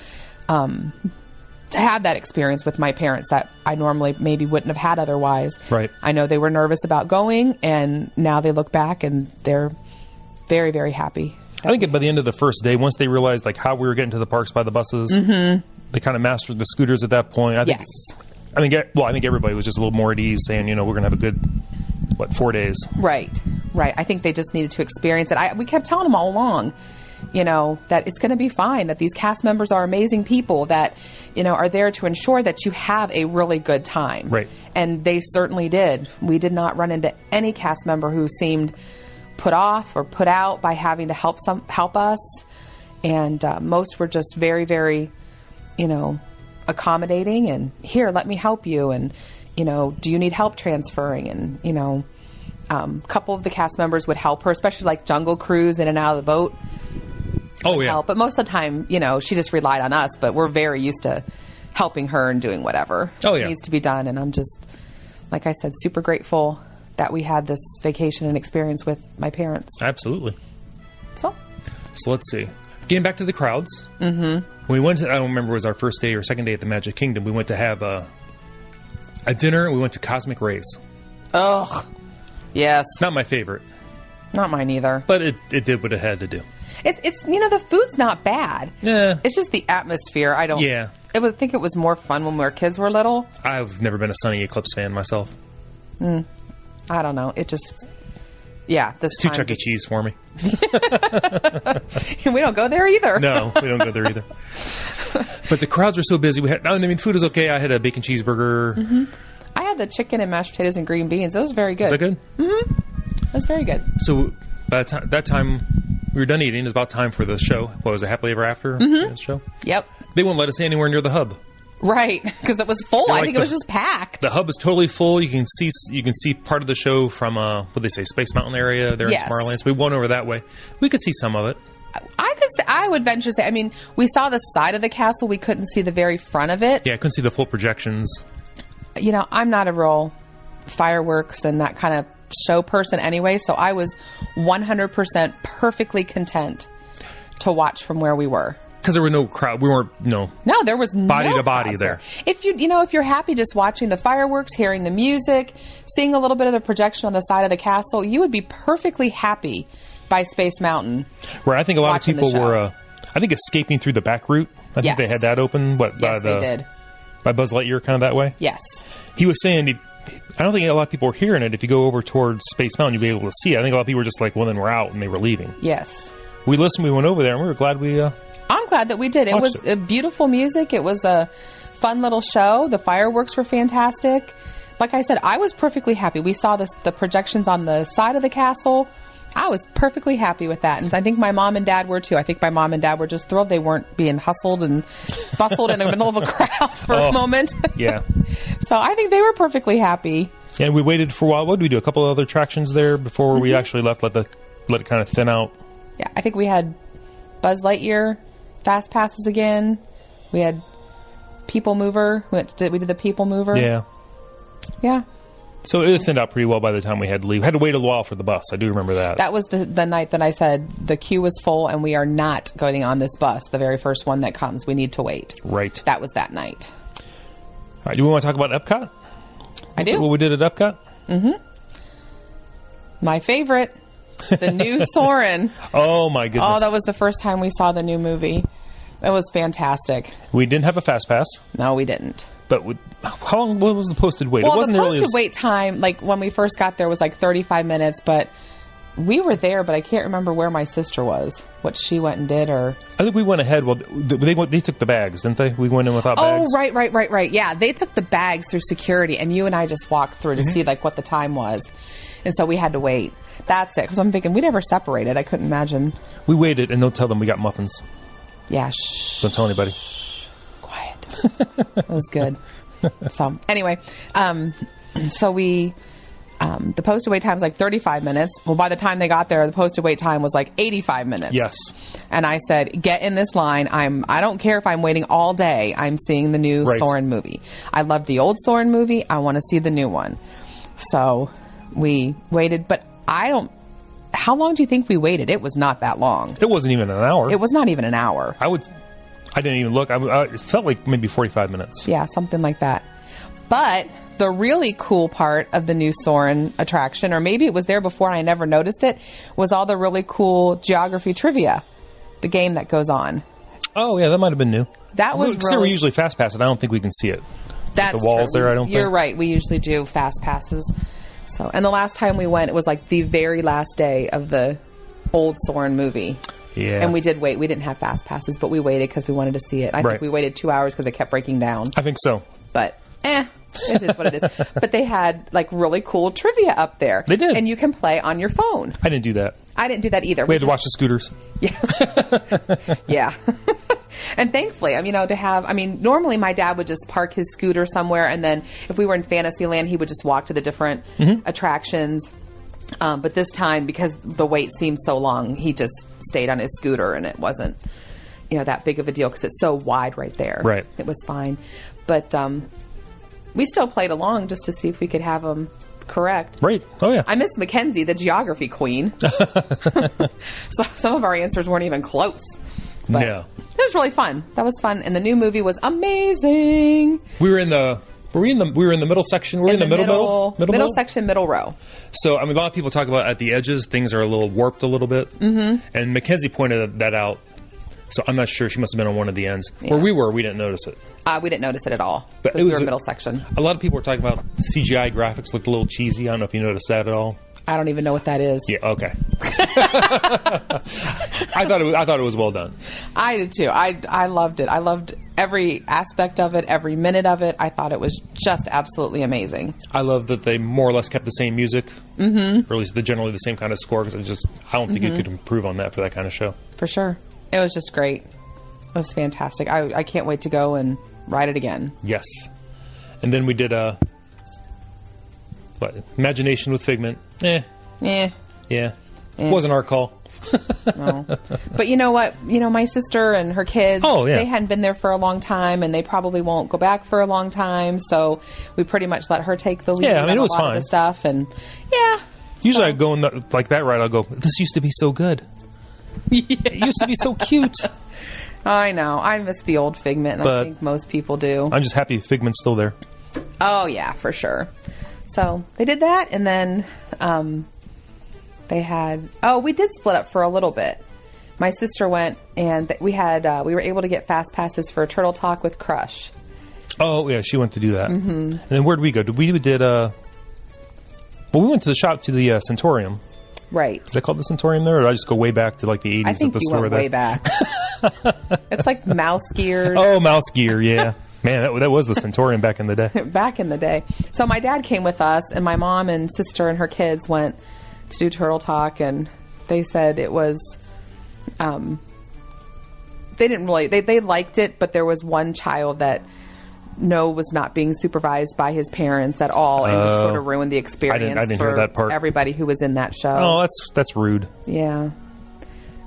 to have that experience with my parents that I normally maybe wouldn't have had otherwise. Right. I know they were nervous about going, and now they look back and they're very, very happy. I think by the end of the first day, once they realized like how we were getting to the parks by the buses, they kind of mastered the scooters at that point. I think, I think everybody was just a little more at ease, saying, we're going to have a good 4 days. Right. I think they just needed to experience it. We kept telling them all along, that it's going to be fine, that these cast members are amazing people that, are there to ensure that you have a really good time. Right. And they certainly did. We did not run into any cast member who seemed put off or put out by having to help us. And most were just very, very, accommodating and, here, let me help you. And, do you need help transferring? And, a couple of the cast members would help her, especially like Jungle Cruise in and out of the boat. Oh, yeah. Help. But most of the time, she just relied on us, but we're very used to helping her and doing whatever needs to be done. And I'm just, like I said, super grateful that we had this vacation and experience with my parents. Absolutely. So let's see. Getting back to the crowds. When we went to, I don't remember, it was our first day or second day at the Magic Kingdom. We went to have a dinner, and we went to Cosmic Rays. Oh, yes. Not my favorite. Not mine either. But it did what it had to do. It's the food's not bad. Yeah. It's just the atmosphere. I think it was more fun when our kids were little. I've never been a Sunny Eclipse fan myself. I don't know. It just, this It's too Chuck E. Cheese for me. We don't go there either. No, we don't go there either. But the crowds were so busy. Food was okay. I had a bacon cheeseburger. I had the chicken and mashed potatoes and green beans. It was very good. Was that good? It was very good. So by that time we were done eating, it was about time for the show. What was it, Happily Ever After show? Yep. They wouldn't let us anywhere near the hub. Right, because it was full. I think it was just packed. The hub is totally full. You can see part of the show from what they say, Space Mountain area there in Tomorrowland. So we went over that way. We could see some of it. I would venture to say, we saw the side of the castle. We couldn't see the very front of it. Yeah, I couldn't see the full projections. I'm not a real fireworks and that kind of show person anyway, so I was 100% perfectly content to watch from where we were. Because there were no crowd. We weren't, No, there was body no to body crowds there. If if you're happy just watching the fireworks, hearing the music, seeing a little bit of the projection on the side of the castle, you would be perfectly happy by Space Mountain. Right. I think a lot of people were, escaping through the back route. I think they had that open. Yes, they did. By Buzz Lightyear, kind of that way? Yes. He was saying, I don't think a lot of people were hearing it. If you go over towards Space Mountain, you'll be able to see it. I think a lot of people were just like, well, then we're out, and they were leaving. Yes. We listened, we went over there, and we were glad we... I'm glad that we did. It was beautiful music. It was a fun little show. The fireworks were fantastic. Like I said, I was perfectly happy. We saw the projections on the side of the castle. I was perfectly happy with that. And I think my mom and dad were too. I think my mom and dad were just thrilled they weren't being hustled and bustled in the middle of a crowd for a moment. Yeah. So I think they were perfectly happy. And we waited for a while. What did we do? A couple of other attractions there before we actually left, let it kind of thin out. Yeah, I think we had Buzz Lightyear Fast Passes again. We had People Mover. We did the People Mover. Yeah. Yeah. So it thinned out pretty well by the time we had to leave. Had to wait a while for the bus. I do remember that. That was the night that I said the queue was full and we are not going on this bus. The very first one that comes. We need to wait. Right. That was that night. All right. Do we want to talk about Epcot? I do. What we did at Epcot? Mm-hmm. My favorite. The new Soarin'. Oh, my goodness. Oh, that was the first time we saw the new movie. It was fantastic. We didn't have a Fast Pass. No, we didn't. But how long? What was the posted wait? Well, it wasn't the really posted wait time, like when we first got there, was like 35 minutes, but we were there, but I can't remember where my sister was, what she went and did, or... I think we went ahead. Well, they took the bags, didn't they? We went in without bags. Oh, right. Yeah, they took the bags through security, and you and I just walked through to see like what the time was. And so we had to wait. That's it. Because I'm thinking, we never separated. I couldn't imagine. We waited, and don't tell them we got muffins. Yeah, shh. Don't tell anybody. Quiet. It was good. So, anyway, so we... the posted wait time was like 35 minutes. Well, by the time they got there, the posted wait time was like 85 minutes. Yes. And I said, get in this line. I don't care if I'm waiting all day. I'm seeing the new Soarin' movie. I love the old Soarin' movie. I want to see the new one. So we waited, but how long do you think we waited? It was not that long. It wasn't even an hour. It was not even an hour. I didn't even look. It felt like maybe 45 minutes. Yeah, something like that. But the really cool part of the new Soarin' attraction, or maybe it was there before and I never noticed it, was all the really cool geography trivia, the game that goes on. Oh, yeah, that might have been new. That was really... we usually fast pass it. I don't think we can see it. That's the walls true. there, I don't think. You're right. We usually do fast passes. So, and the last time we went, it was like the very last day of the old Soarin' movie. Yeah. And we did wait. We didn't have fast passes, but we waited because we wanted to see it. I think we waited 2 hours because it kept breaking down. I think so. But, it is what it is. But they had like really cool trivia up there. They did. And you can play on your phone. I didn't do that. I didn't do that either. We had to watch the scooters. Yeah. Yeah. And thankfully, normally my dad would just park his scooter somewhere, and then if we were in Fantasyland, he would just walk to the different attractions. But this time, because the wait seemed so long, he just stayed on his scooter, and it wasn't, that big of a deal because it's so wide right there. Right. It was fine. But we still played along just to see if we could have them correct. Right. Oh, yeah. I miss Mackenzie, the geography queen. So some of our answers weren't even close. But yeah. It was really fun. That was fun. And the new movie was amazing. We were in the middle section. We're in the middle section, middle row. So, a lot of people talk about at the edges, things are a little warped a little bit. Mm-hmm. And Mackenzie pointed that out. So, I'm not sure. She must have been on one of the ends. Yeah. Where we were, we didn't notice it. We didn't notice it at all. But we were in middle section. A lot of people were talking about CGI graphics looked a little cheesy. I don't know if you noticed that at all. I don't even know what that is. Yeah, okay. I thought it was well done. I did too. I loved it. I loved every aspect of it, every minute of it. I thought it was just absolutely amazing. I love that they more or less kept the same music, or at least generally the same kind of score. Because I don't think you could improve on that for that kind of show. For sure, it was just great. It was fantastic. I can't wait to go and ride it again. Yes, and then we did Imagination with Figment. Yeah. Wasn't our call. No. But you know what? My sister and her kids, they hadn't been there for a long time, and they probably won't go back for a long time. So we pretty much let her take the lead. Yeah, it was a lot fine. Of the stuff, and yeah. Usually I go in like that ride. I'll go, this used to be so good. Yeah. It used to be so cute. I know. I miss the old Figment, and I think most people do. I'm just happy Figment's still there. Oh, yeah, for sure. So they did that, and then they had... Oh, we did split up for a little bit. My sister went, and we were able to get fast passes for Turtle Talk with Crush. Oh, yeah, she went to do that. Mm-hmm. And then where'd we go? We went to the shop to the Centaurium. Right. Is that called the Centaurium there, or did I just go way back to like the 80s I think at the you store went there? way back. It's like Mouse Gear. Oh, Mouse Gear, yeah. Man, that was the Centaurium back in the day. Back in the day. So my dad came with us, and my mom and sister and her kids went to do Turtle Talk, and they said it was... they didn't really... They liked it, but there was one child that was not being supervised by his parents at all, and just sort of ruined the experience I didn't for hear that part. Everybody who was in that show. Oh, that's rude. Yeah.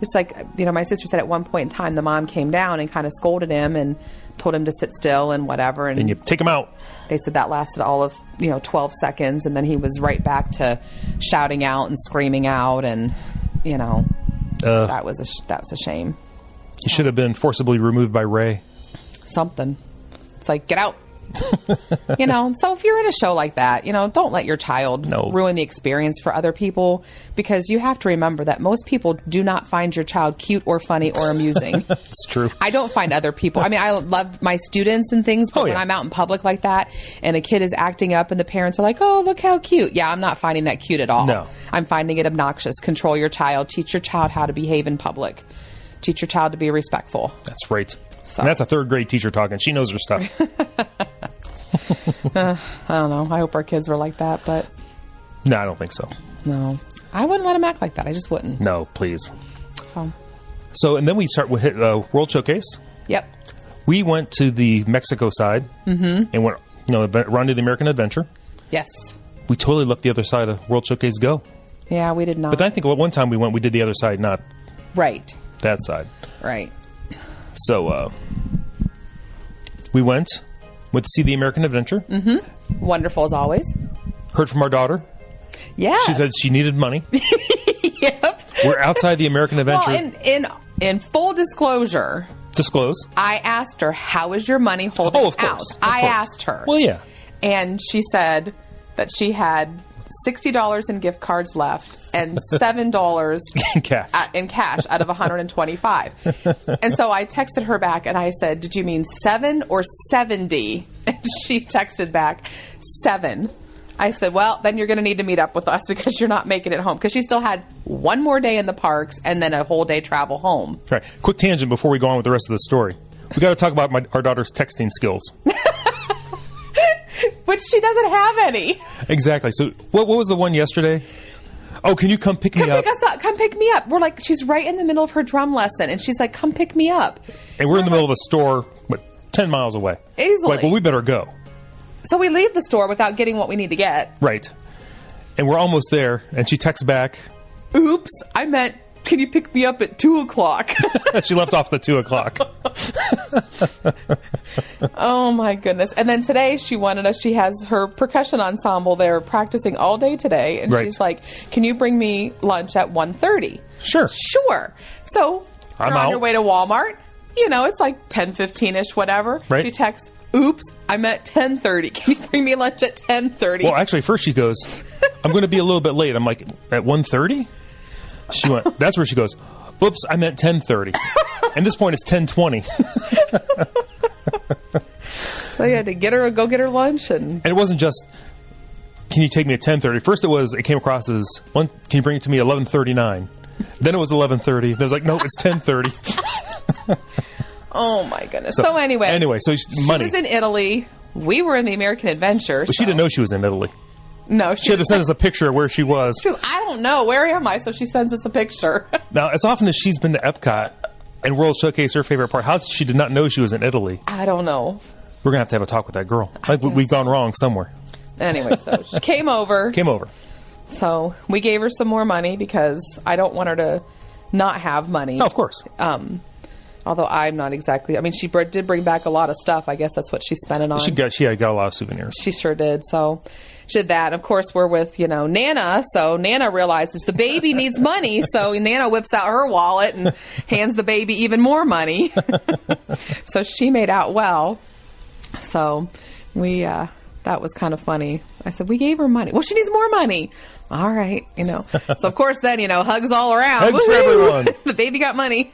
It's like, my sister said at one point in time, the mom came down and kind of scolded him and told him to sit still and whatever. And then you take him out. They said that lasted all of, 12 seconds. And then he was right back to shouting out and screaming out. And, that was a shame. He should have been forcibly removed by Ray. Something. It's like, get out. So if you're in a show like that, don't let your child No. ruin the experience for other people, because you have to remember that most people do not find your child cute or funny or amusing. It's true. I don't find other people. I mean, I love my students and things, but when I'm out in public like that and a kid is acting up and the parents are like, oh, look how cute. Yeah, I'm not finding that cute at all. No. I'm finding it obnoxious. Control your child. Teach your child how to behave in public. Teach your child to be respectful. That's right. So. And that's a third grade teacher talking. She knows her stuff. I don't know. I hope our kids were like that, but No, I don't think so. no. I wouldn't let them act like that. I just wouldn't. No, please. So, And then we hit World Showcase. yep. We went to the Mexico side and went, around to the American Adventure. Yes. We totally left the other side of World Showcase go. Yeah, we did not. But I think one time we did the other side, not Right. that side. Right. So we went to see the American Adventure. Wonderful as always. Heard from our daughter. Yeah. She said she needed money. Yep. We're outside the American Adventure. Well, in full disclosure, Disclose. I asked her, how is your money holding Of course. out? I asked her. Well, yeah. And she said that she had $60 in gift cards left and $7 Cash. in cash out of 125. And so I texted her back and I said, did you mean 7 or 70? And she texted back, 7. I said, well, then you're going to need to meet up with us because you're not making it home. Because she still had one more day in the parks and then a whole day travel home. All right. Quick tangent before we go on with the rest of the story. We got to talk about our daughter's texting skills. Which she doesn't have any. Exactly. So what was the one yesterday? Oh, can you come pick me Come up? pick us up. Come pick me up. We're like, she's right in the middle of her drum lesson. And she's like, come pick me up. And we're in the middle of a store, 10 miles away. Easily. Like, well, we better go. So we leave the store without getting what we need to get. Right. And we're almost there. And she texts back. Oops, I meant, can you pick me up at 2 o'clock? She left off the 2 o'clock. Oh my goodness. And then today she wanted us, she has her percussion ensemble there practicing all day today. And Right. she's like, can you bring me lunch at 1:30? Sure. Sure. So I'm we're on out. your way to Walmart. It's like 10:15ish, whatever. Right. She texts, oops, I'm at 10:30. Can you bring me lunch at 10:30? Well, actually, first she goes, I'm going to be a little bit late. I'm like, at 1:30? She went, that's where she goes, oops, I meant 10:30. At this point, it's 10:20. So you had to go get her lunch. And And it wasn't just, can you take me at 10:30? First it came across as, can you bring it to me at 11:39? Then it was 11:30. Then I was like, no, it's 10:30. oh my goodness. So anyway. So she money. was in Italy. We were in the American Adventure. But she didn't know she was in Italy. No, She had to send us a picture of where she was. I don't know. Where am I? So she sends us a picture. Now, as often as she's been to Epcot and World Showcase, her favorite part, how she did not know she was in Italy. I don't know. We're going to have a talk with that girl. We've gone wrong somewhere. Anyway, so she came over. So we gave her some more money because I don't want her to not have money. Oh, of course. Although I'm not exactly. I mean, she did bring back a lot of stuff. I guess that's what she spent it on. She got a lot of souvenirs. She sure did. So she did that. Of course, we're with, Nana. So Nana realizes the baby needs money. So Nana whips out her wallet and hands the baby even more money. So she made out well. So we, that was kind of funny. I said, we gave her money. Well, she needs more money. All right. So of course then, hugs all around. Hugs for Woo-hoo! everyone. The baby got money.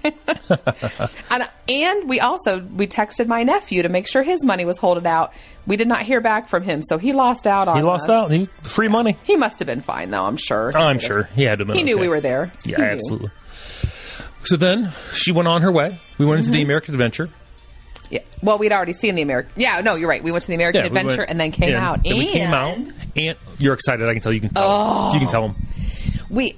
and we texted my nephew to make sure his money was holded out. We did not hear back from him. So he lost out on He lost out. Free money. He must have been fine though, I'm sure. I'm sure. He had to have been He knew okay. we were there. Yeah, He knew. absolutely. So then she went on her way. We went into the American Adventure. Yeah. Well, we'd already seen the American. Yeah, no, you're right. We went to the American Adventure and then came out. Then we came out, and you're excited. I can tell. You can tell. You can tell them.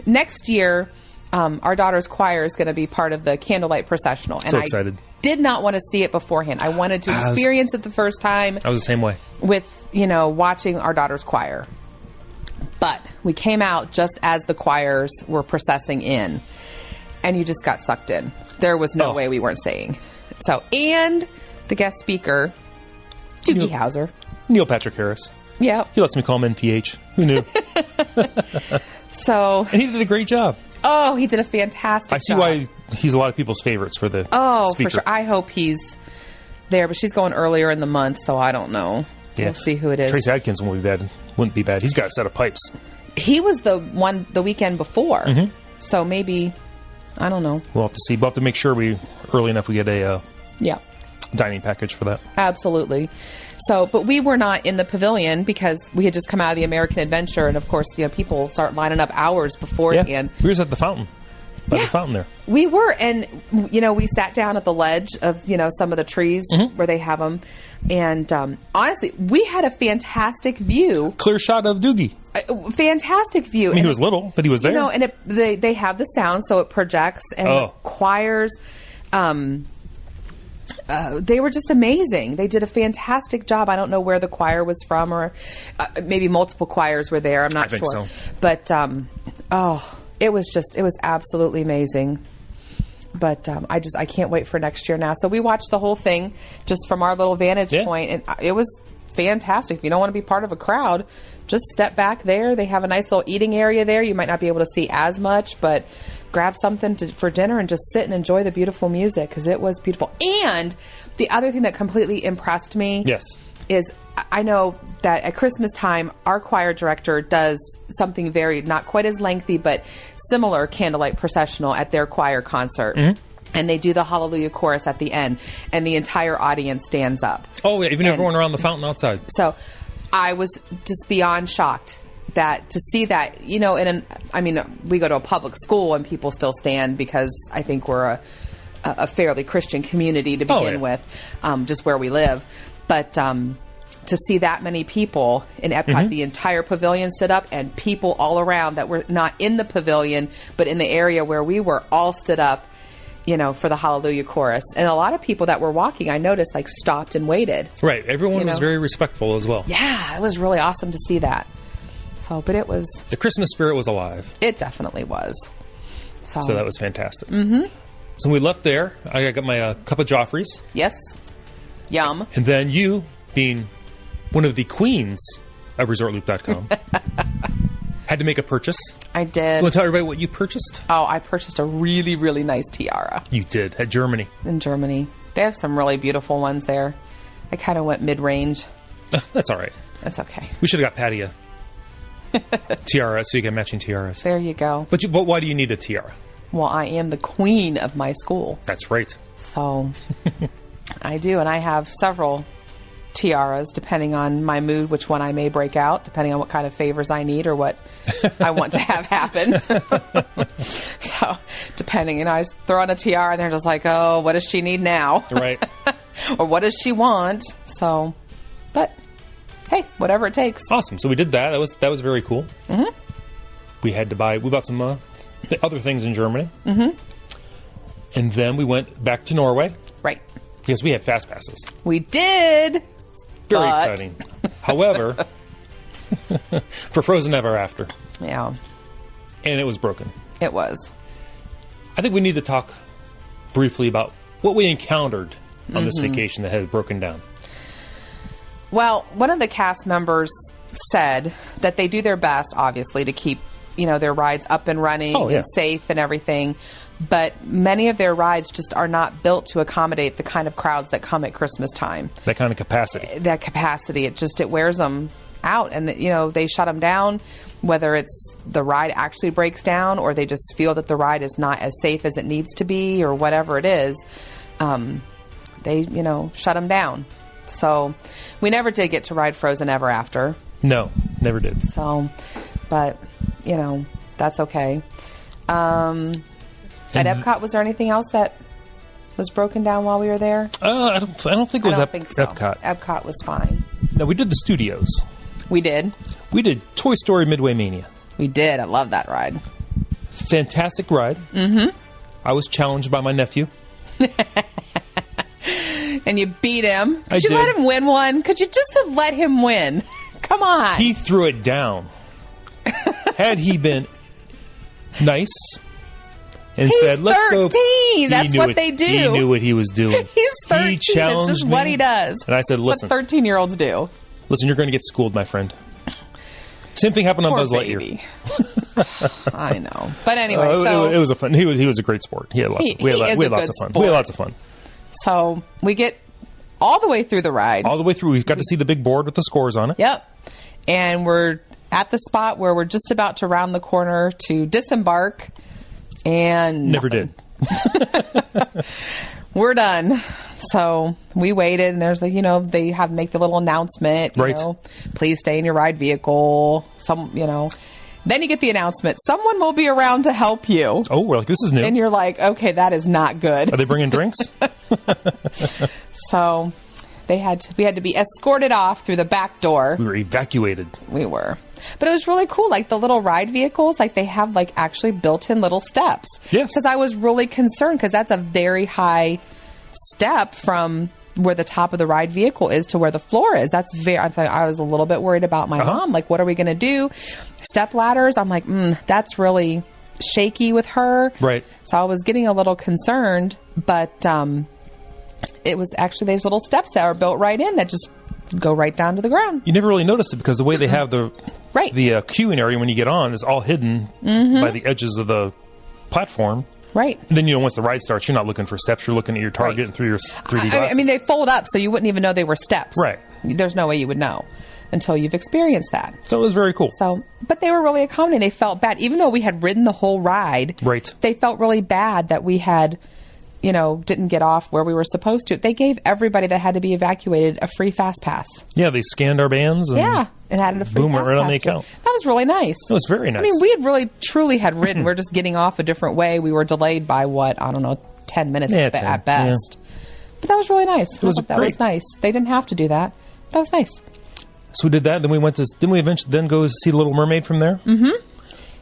Next year, our daughter's choir is going to be part of the candlelight processional, and So excited. I did not want to see it beforehand. I wanted to experience it the first time. I was the same way with watching our daughter's choir. But we came out just as the choirs were processing in, and you just got sucked in. There was no way we weren't saying. So, and the guest speaker, Doogie Howser. Neil Patrick Harris. Yeah. He lets me call him NPH. Who knew? And he did a great job. Oh, he did a fantastic job. I see why he's a lot of people's favorites for the speaker. for sure. I hope he's there, but she's going earlier in the month, so I don't know. Yeah. We'll see who it is. Trace Adkins wouldn't be bad. He's got a set of pipes. He was the one the weekend before, so maybe, I don't know. We'll have to see. We'll have to make sure early enough we get a dining package for that. Absolutely. So, but we were not in the pavilion because we had just come out of the American Adventure, and of course, people start lining up hours beforehand. Yeah. We were at the fountain. By the fountain there. We were, and we sat down at the ledge of some of the trees where they have them, and honestly, we had a fantastic view. Clear shot of Doogie. Fantastic view. I mean, he was little, but he was there. And they have the sound, so it projects, and the choirs. They were just amazing. They did a fantastic job. I don't know where the choir was from, or maybe multiple choirs were there. I'm not sure. I think so. But it was absolutely amazing. But I can't wait for next year now. So we watched the whole thing just from our little vantage point, and it was fantastic. If you don't want to be part of a crowd, just step back there. They have a nice little eating area there. You might not be able to see as much, but grab something for dinner and just sit and enjoy the beautiful music, because it was beautiful. And the other thing that completely impressed me is I know that at Christmas time, our choir director does something very, not quite as lengthy, but similar candlelight processional at their choir concert. And they do the Hallelujah chorus at the end, and the entire audience stands up. Oh, yeah, even everyone around the fountain outside. So I was just beyond shocked to see that, we go to a public school and people still stand because I think we're a fairly Christian community to begin with, just where we live. But to see that many people in Epcot, the entire pavilion stood up, and people all around that were not in the pavilion, but in the area where we were, all stood up, for the Hallelujah chorus. And a lot of people that were walking, I noticed, stopped and waited. Right. Everyone was very respectful as well. Yeah, it was really awesome to see that. So, but it was... The Christmas spirit was alive. It definitely was. So that was fantastic. So we left there. I got my cup of Joffrey's. Yes. Yum. And then you, being one of the queens of ResortLoop.com, had to make a purchase. I did. You want to tell everybody what you purchased? Oh, I purchased a really, really nice tiara. You did, at Germany. In Germany. They have some really beautiful ones there. I kind of went mid-range. That's all right. That's okay. We should have got Patty a tiara so you get matching tiaras. There you go. But why do you need a tiara? Well, I am the queen of my school. That's right. So I do, and I have several tiaras depending on my mood, which one I may break out, depending on what kind of favors I need or what I want to have happen. So depending, I just throw on a tiara and they're just like, oh, what does she need now? Right. Or what does she want? So, but hey, whatever it takes. Awesome. So we did that. That was very cool. We bought some other things in Germany. And then we went back to Norway. Right. Because we had fast passes. We did. Very exciting. However, for Frozen Ever After. Yeah. And it was broken. It was. I think we need to talk briefly about what we encountered on this vacation that had broken down. Well, one of the cast members said that they do their best, obviously, to keep, their rides up and running and safe and everything. But many of their rides just are not built to accommodate the kind of crowds that come at Christmas time. That kind of capacity. It wears them out. And, they shut them down, whether it's the ride actually breaks down or they just feel that the ride is not as safe as it needs to be or whatever it is. They, shut them down. So we never did get to ride Frozen Ever After. No, never did. So, but, that's okay. At Epcot, was there anything else that was broken down while we were there? I don't think it was Epcot. Epcot was fine. No, we did the studios. We did. We did Toy Story Midway Mania. We did. I love that ride. Fantastic ride. I was challenged by my nephew. And you beat him. Could you let him win one? Could you just have let him win? Come on. He threw it down. Had he been nice and said, let's 13. go. That's what they do. He knew what he was doing. He's 13. He challenged it's just me, what he does. And I said, listen. What 13-year-olds do. Listen, you're going to get schooled, my friend. Same thing happened on Poor Buzz baby. Lightyear. I know. But anyway, it was a fun. He was a great sport. We had lots of fun. We had lots of fun. So we get all the way through the ride. All the way through. We got to see the big board with the scores on it. Yep. And we're at the spot where we're just about to round the corner to disembark. And Never did. We're done. So we waited, and there's they have to make the little announcement, Right. Please stay in your ride vehicle. Then you get the announcement, someone will be around to help you. Oh, we're like, this is new. And you're like, okay, that is not good. Are they bringing drinks? So we had to be escorted off through the back door. We were evacuated. We were. But it was really cool. Like the little ride vehicles, like they have like actually built-in little steps. Yes. Because I was really concerned because that's a very high step from where the top of the ride vehicle is to where the floor is. I was a little bit worried about my mom. Like, what are we going to do? Step ladders. I'm like, that's really shaky with her. Right. So I was getting a little concerned, but it was actually these little steps that are built right in that just go right down to the ground. You never really noticed it because the way they have the queuing area when you get on is all hidden by the edges of the platform. Right. And then, once the ride starts, you're not looking for steps. You're looking at your target and through your 3D glasses. I mean, they fold up, so you wouldn't even know they were steps. Right. There's no way you would know until you've experienced that. So it was very cool. So, but they were really accommodating. They felt bad. Even though we had ridden the whole ride, right. They felt really bad that we had, didn't get off where we were supposed to. They gave everybody that had to be evacuated a free fast pass. Yeah, they scanned our bands. And and added a free boom, fast right pass on the to it. account. That was really nice. It was very nice. I mean, we had really, truly had ridden. We're just getting off a different way. We were delayed by 10 minutes at best. Yeah. But that was really nice. That was nice. They didn't have to do that. That was nice. So we did that. Then we didn't we eventually then go see The Little Mermaid from there? Mm-hmm.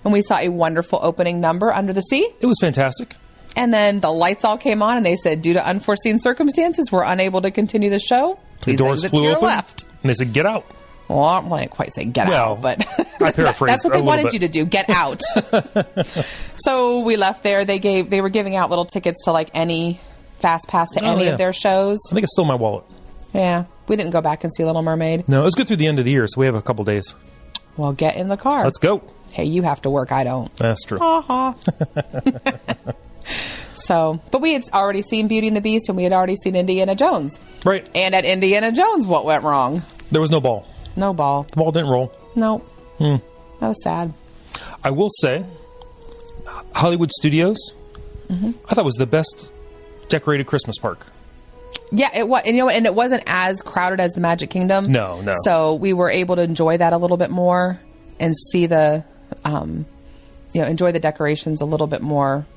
And we saw a wonderful opening number, Under the Sea. It was fantastic. And then the lights all came on, and they said, due to unforeseen circumstances, we're unable to continue the show. Please the doors exit flew to your open, left. and they said, get out. Well, I didn't quite say get out, but I paraphrased that's what they a little wanted bit. you to do, get out. So we left there. They were giving out little tickets to like any fast pass to any of their shows. I think it's still in my wallet. Yeah, we didn't go back and see Little Mermaid. No, it was good through the end of the year, so we have a couple days. Well, get in the car. Let's go. Hey, you have to work. I don't. That's true. Ha ha. So, but we had already seen Beauty and the Beast, and we had already seen Indiana Jones. Right. And at Indiana Jones, what went wrong? There was no ball. No ball. The ball didn't roll. No. That was sad. I will say, Hollywood Studios, I thought was the best decorated Christmas park. Yeah, it was. And it wasn't as crowded as the Magic Kingdom. No. So we were able to enjoy that a little bit more and see the, enjoy the decorations a little bit more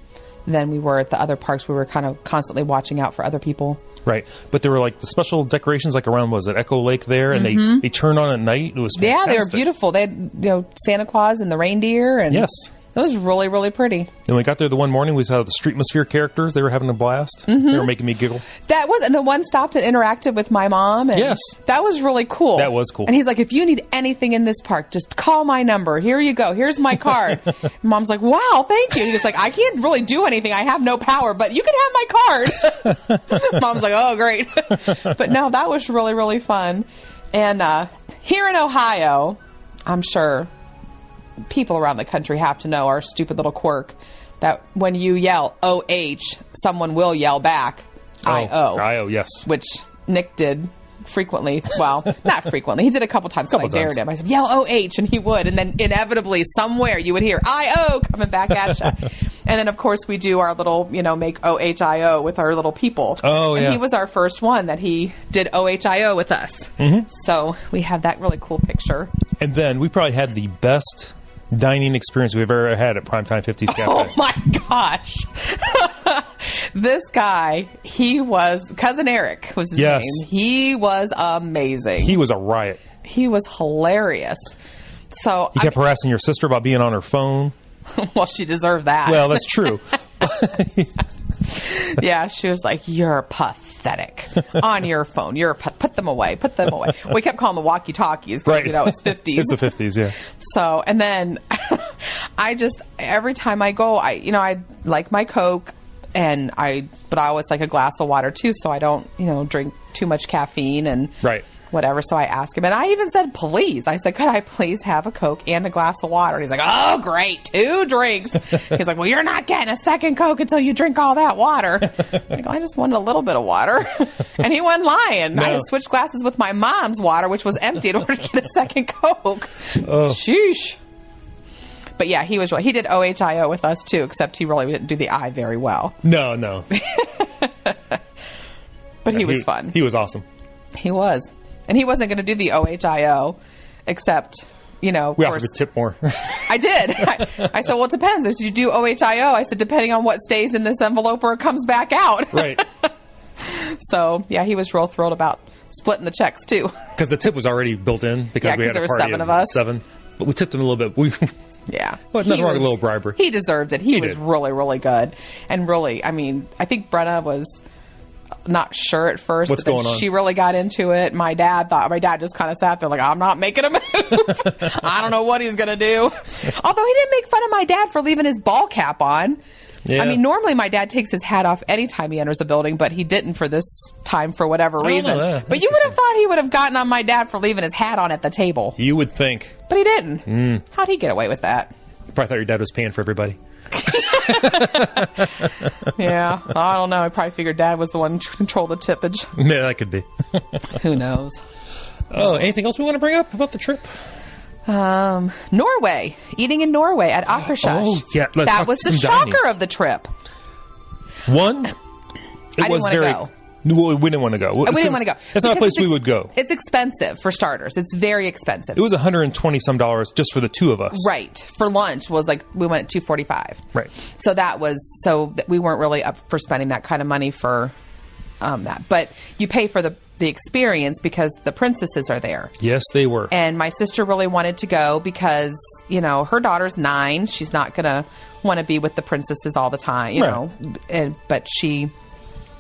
than we were at the other parks. We were kind of constantly watching out for other people. Right. But there were like the special decorations like around, was it Echo Lake there? And they turned on at night. It was fantastic. Yeah, they were beautiful. They had, Santa Claus and the reindeer. And yes. It was really, really pretty. Then we got there the one morning, we saw the Streetmosphere characters. They were having a blast. They were making me giggle. And the one stopped and interacted with my mom. And yes. That was really cool. That was cool. And he's like, if you need anything in this park, just call my number. Here you go. Here's my card. Mom's like, wow, thank you. And he's like, I can't really do anything. I have no power, but you can have my card. Mom's like, oh, great. But no, that was really, really fun. And here in Ohio, I'm sure people around the country have to know our stupid little quirk that when you yell OH, someone will yell back IO. IO, yes. Which Nick did frequently. Well, not frequently. He did a couple times because I dared him. I said, yell OH, and he would. And then inevitably, somewhere you would hear IO coming back at you. And then, of course, we do our little, make OHIO with our little people. Oh, yeah. And he was our first one that he did OHIO with us. So we have that really cool picture. And then we probably had the best dining experience we've ever had at Primetime 50s Cafe. Oh my gosh. This guy, he was, Cousin Eric was his name. He was amazing. He was a riot. He was hilarious. So he kept harassing your sister about being on her phone. Well, she deserved that. Well, that's true. Yeah, she was like, you're pathetic. On your phone. Put them away. Put them away. We kept calling the walkie-talkies because, it's 50s. It's the 50s, yeah. So, and then every time I go, I like my Coke, but I always like a glass of water too, so I don't, drink too much caffeine. And right. whatever. So I asked him, and I even said, please. I said, could I please have a Coke and a glass of water? And he's like, oh, great, 2 drinks. He's like, well, you're not getting a second Coke until you drink all that water. I go, I just wanted a little bit of water. And he wasn't lying. No. I just switched glasses with my mom's water, which was empty, in order to get a second Coke. Oh. Sheesh. But yeah, he was. He did OHIO with us too, except he really didn't do the I very well. No. But he was fun. He was awesome. He was. And he wasn't going to do the OHIO, except, We offered to tip more. I did. I said, well, it depends. If you do OHIO, I said, depending on what stays in this envelope or comes back out. Right. So, yeah, he was real thrilled about splitting the checks, too. Because the tip was already built in because we had there a were party 7 of us. 7. But we tipped him a little bit. Yeah. Well, nothing wrong with a little bribery. He deserved it. He was did. really, really good. And really, I mean, I think Brenna was not sure at first. What's but then going on? She really got into it. My dad just kind of sat there like, I'm not making a move. I don't know what he's going to do. Although he didn't make fun of my dad for leaving his ball cap on. Yeah. I mean, normally my dad takes his hat off anytime he enters a building, but he didn't for this time for whatever reason. But you would have thought he would have gotten on my dad for leaving his hat on at the table. You would think. But he didn't. How'd he get away with that? Probably thought your dad was paying for everybody. Yeah, I don't know. I probably figured Dad was the one to control the tippage. Yeah, that could be. Who knows? Oh, anything else we want to bring up about the trip? Norway. Eating in Norway at Akershus. Oh, yeah. Let's that talk was the some dining. shocker of the trip. One, I didn't want to go. No, we didn't want to go. We didn't want to go. It's not a Because place we would go. It's expensive, for starters. It's very expensive. It was $120-some just for the 2 of us. Right. For lunch was like, we went at $245. Right. So we weren't really up for spending that kind of money for that. But you pay for the experience because the princesses are there. Yes, they were. And my sister really wanted to go because, her daughter's 9. She's not going to want to be with the princesses all the time, you know. But she,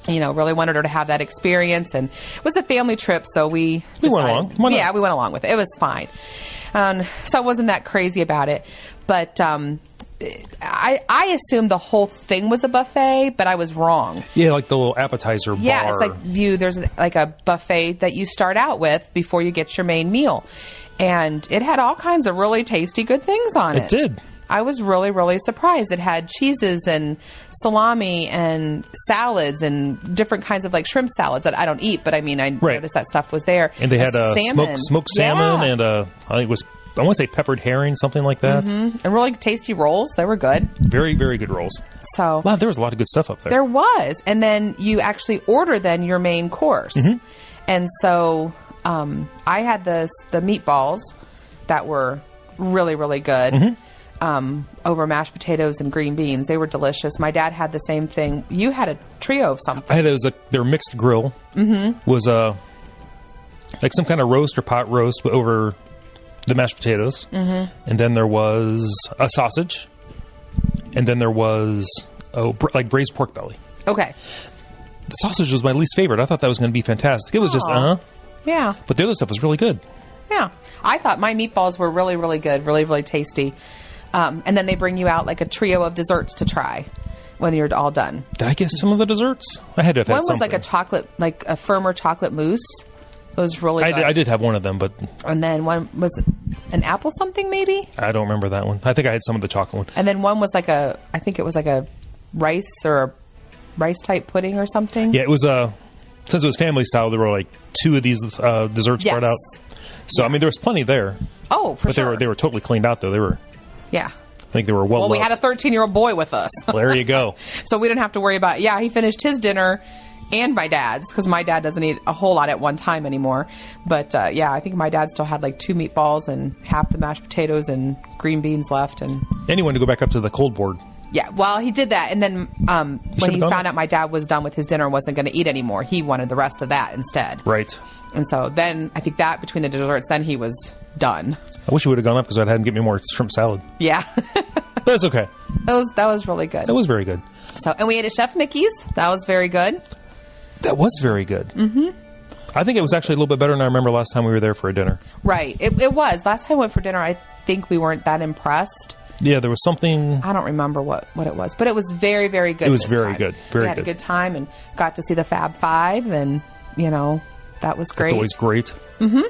really wanted her to have that experience. And it was a family trip, so we went along. We went along with it. It was fine. So I wasn't that crazy about it. But I assumed the whole thing was a buffet, but I was wrong. Yeah, like the little appetizer bar. Yeah, it's like there's like a buffet that you start out with before you get your main meal. And it had all kinds of really tasty, good things on it. It did. I was really, really surprised. It had cheeses and salami and salads and different kinds of like shrimp salads that I don't eat, but I mean, I noticed that stuff was there. And they had smoked salmon and I think it was, I want to say peppered herring, something like that. Mm-hmm. And really tasty rolls. They were good. Very, very good rolls. So there was a lot of good stuff up there. There was. And then you actually order then your main course. Mm-hmm. And so I had the meatballs that were really, really good. Mm-hmm. Over mashed potatoes and green beans. They were delicious. My dad had the same thing. You had a trio of something. I had their mixed grill. Mm-hmm. Was like some kind of roast or pot roast over the mashed potatoes. Mm-hmm. And then there was a sausage. And then there was like braised pork belly. Okay. The sausage was my least favorite. I thought that was going to be fantastic. It was just yeah. But the other stuff was really good. Yeah. I thought my meatballs were really, really good. Really, really tasty. And then they bring you out like a trio of desserts to try when you're all done. Did I get some of the desserts? I had to have had something. One was like a chocolate, like a firmer chocolate mousse. It was really good. I did have one of them, but... And then one was an apple something, maybe? I don't remember that one. I think I had some of the chocolate one. And then one was like I think it was like a rice or a rice-type pudding or something. Yeah, it was since it was family style, there were like 2 of these desserts brought out. So, I mean, there was plenty there. Oh, for sure. But they were totally cleaned out, though. They were... Yeah. I think they were well we had a 13-year-old boy with us. Well, there you go. So we didn't have to worry about... Yeah, he finished his dinner and my dad's, because my dad doesn't eat a whole lot at one time anymore. But, I think my dad still had like 2 meatballs and half the mashed potatoes and green beans left. And he wanted to go back up to the cold board. Yeah, well, he did that. And then when he found out my dad was done with his dinner and wasn't going to eat anymore, he wanted the rest of that instead. Right. And so then I think that between the desserts, then he was done. I wish he would have gone up because I'd had him get me more shrimp salad. Yeah. But that's okay. That was really good. That was very good. So, and we ate at Chef Mickey's. That was very good. That was very good. Mm-hmm. I think it was actually a little bit better than I remember last time we were there for a dinner. Right. It was. Last time we went for dinner, I think we weren't that impressed. Yeah, there was something... I don't remember what it was, but it was very, very good. It was very good. Very good. We had a good time and got to see the Fab Five and, That was great. It's always great. Mm-hmm.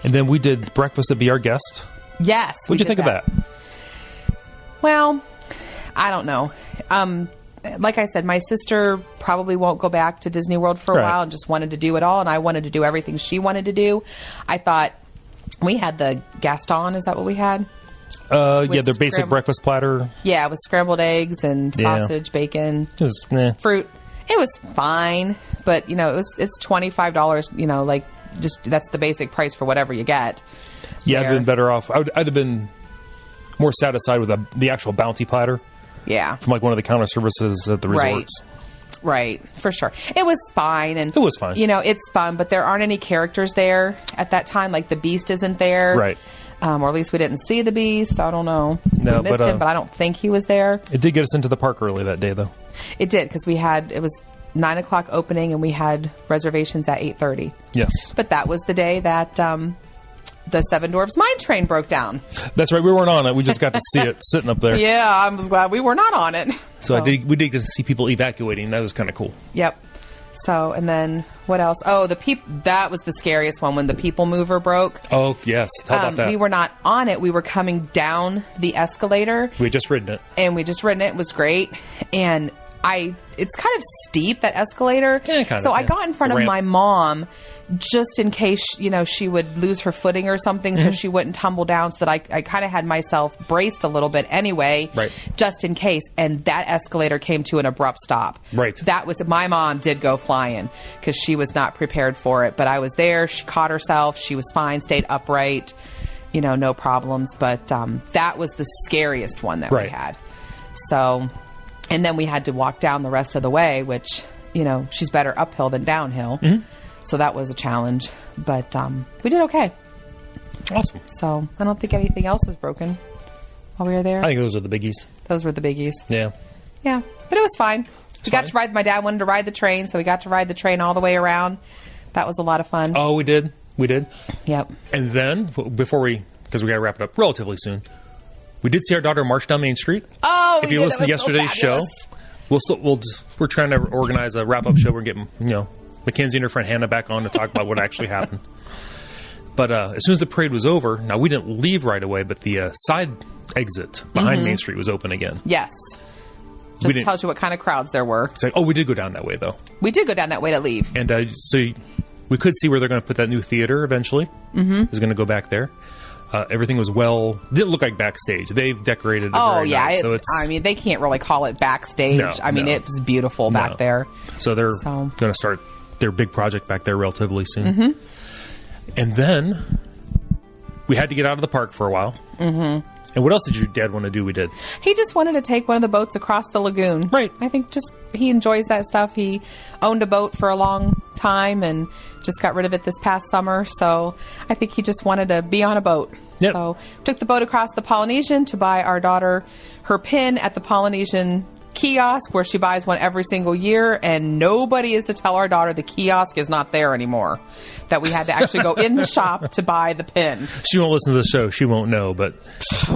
And then we did breakfast at Be Our Guest. Yes. What'd you think of that? Well, I don't know. Like I said, my sister probably won't go back to Disney World for a while and just wanted to do it all. And I wanted to do everything she wanted to do. I thought we had the Gaston. Is that what we had? Yeah, their basic breakfast platter. Yeah, with scrambled eggs and sausage, bacon, it was, fruit. It was fine, but it's $25. Like just that's the basic price for whatever you get. Yeah, I'd been better off. I'd have been more satisfied with the actual bounty platter. Yeah, from like one of the counter services at the resorts. Right, for sure. It was fine, and it was fine. It's fun, but there aren't any characters there at that time. Like the Beast isn't there, right? Or at least we didn't see the Beast. I don't know. No, we missed him, but I don't think he was there. It did get us into the park early that day, though. It did, because it was 9 o'clock opening, and we had reservations at 8:30. Yes, but that was the day that the Seven Dwarfs Mine Train broke down. That's right. We weren't on it. We just got to see it sitting up there. Yeah, I was glad we were not on it. So we did get to see people evacuating. That was kind of cool. Yep. So, and then what else? Oh, that was the scariest one when the people mover broke. Oh, yes. Tell about that. We were not on it. We were coming down the escalator. We had just ridden it. It was great. And it's kind of steep, that escalator. Yeah, kind of. So I got in front of my mom just in case, she would lose her footing or something, so she wouldn't tumble down, so that I kind of had myself braced a little bit anyway, just in case. And that escalator came to an abrupt stop. Right. That was, my mom did go flying because she was not prepared for it. But I was there. She caught herself. She was fine, stayed upright, no problems. But that was the scariest one that we had. So, and then we had to walk down the rest of the way, which, she's better uphill than downhill. Mm-hmm. So that was a challenge, but we did okay. Awesome. So I don't think anything else was broken while we were there. I think those are the biggies. Those were the biggies. Yeah. Yeah, but it was fine. We got to ride. My dad wanted to ride the train, so we got to ride the train all the way around. That was a lot of fun. Oh, we did. Yep. And then because we got to wrap it up relatively soon, we did see our daughter march down Main Street. Oh, if you listen to yesterday's show, we're trying to organize a wrap up show. We're getting Mackenzie and her friend Hannah back on to talk about what actually happened. But as soon as the parade was over, now we didn't leave right away, but the side exit behind Main Street was open again. Yes. Just tells you what kind of crowds there were. It's like, we did go down that way, though. We did go down that way to leave. And so we could see where they're going to put that new theater eventually. Mm-hmm. It's going to go back there. Everything was didn't look like backstage. They've decorated it very nice. They can't really call it backstage. It was beautiful back there. So they're going to start their big project back there relatively soon. Mm-hmm. And then we had to get out of the park for a while. Mm-hmm. And what else did your dad want to do? We did. He just wanted to take one of the boats across the lagoon. Right. I think he enjoys that stuff. He owned a boat for a long time and just got rid of it this past summer. So I think he just wanted to be on a boat. Yep. So took the boat across the Polynesian to buy our daughter her pin at the Polynesian kiosk, where she buys one every single year, and nobody is to tell our daughter the kiosk is not there anymore, that we had to actually go in the shop to buy the pin. She won't listen to the show, she won't know, but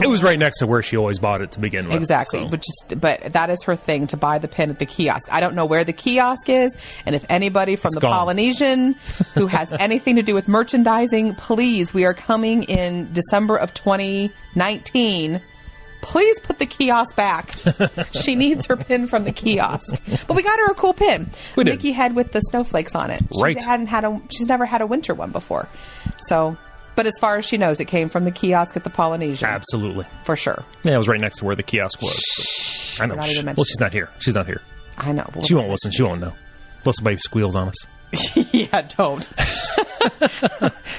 it was right next to where she always bought it to begin with. Exactly. So. But that is her thing, to buy the pin at the kiosk. I don't know where the kiosk is, and if anybody from Polynesian who has anything to do with merchandising, please, we are coming in December of 2019. Please put the kiosk back. She needs her pin from the kiosk. But we got her a cool pin. We did. Mickey head with the snowflakes on it. Right. She's never had a winter one before. So, but as far as she knows, it came from the kiosk at the Polynesian. Absolutely. For sure. Yeah, it was right next to where the kiosk was. Shh. I know. Well, she's not here. I know. She won't listen. She won't know. Unless somebody squeals on us. Yeah, don't.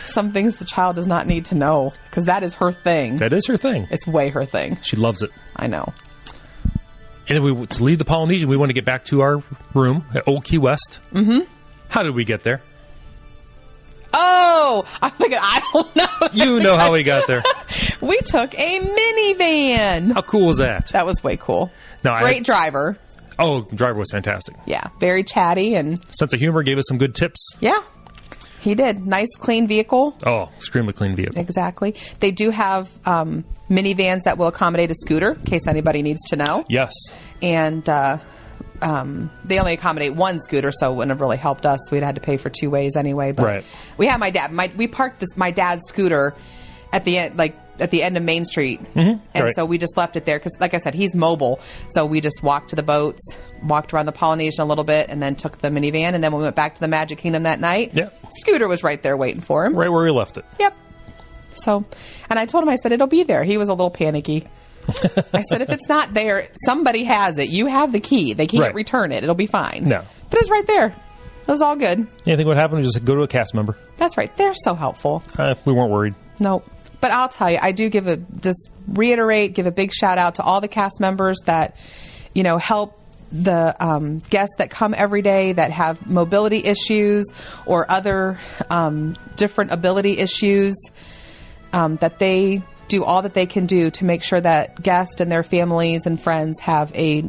Some things the child does not need to know, because that is her thing. That is her thing. It's way her thing. She loves it. I know. And then to leave the Polynesian, we want to get back to our room at Old Key West. Mm-hmm. How did we get there? Oh, I'm thinking, I don't know. You know how we got there. We took a minivan. How cool was that? That was way cool. No, Great driver. Oh, driver was fantastic. Yeah, very chatty and... sense of humor, gave us some good tips. Yeah, he did. Nice, clean vehicle. Oh, extremely clean vehicle. Exactly. They do have minivans that will accommodate a scooter, in case anybody needs to know. Yes. And they only accommodate one scooter, so it wouldn't have really helped us. We'd had to pay for 2 ways anyway. But Right. we had my dad. We parked my dad's scooter at the end, at the end of Main Street, and Right. so we just left it there because, like I said, he's mobile. So we just walked to the boats, walked around the Polynesian a little bit, and then took the minivan. And then when we went back to the Magic Kingdom that night, Yeah. scooter was right there waiting for him. Right where we left it. Yep. So, and I told him, I said, it'll be there. He was a little panicky. I said, if it's not there, somebody has it. You have the key. They can't Right. return it. It'll be fine. No. But it's right there. It was all good. Anything would happen, just go to a cast member. That's right. They're so helpful. We weren't worried. Nope. But I'll tell you, I do give a big shout out to all the cast members that, help the guests that come every day that have mobility issues or other different ability issues, that they do all that they can do to make sure that guests and their families and friends have a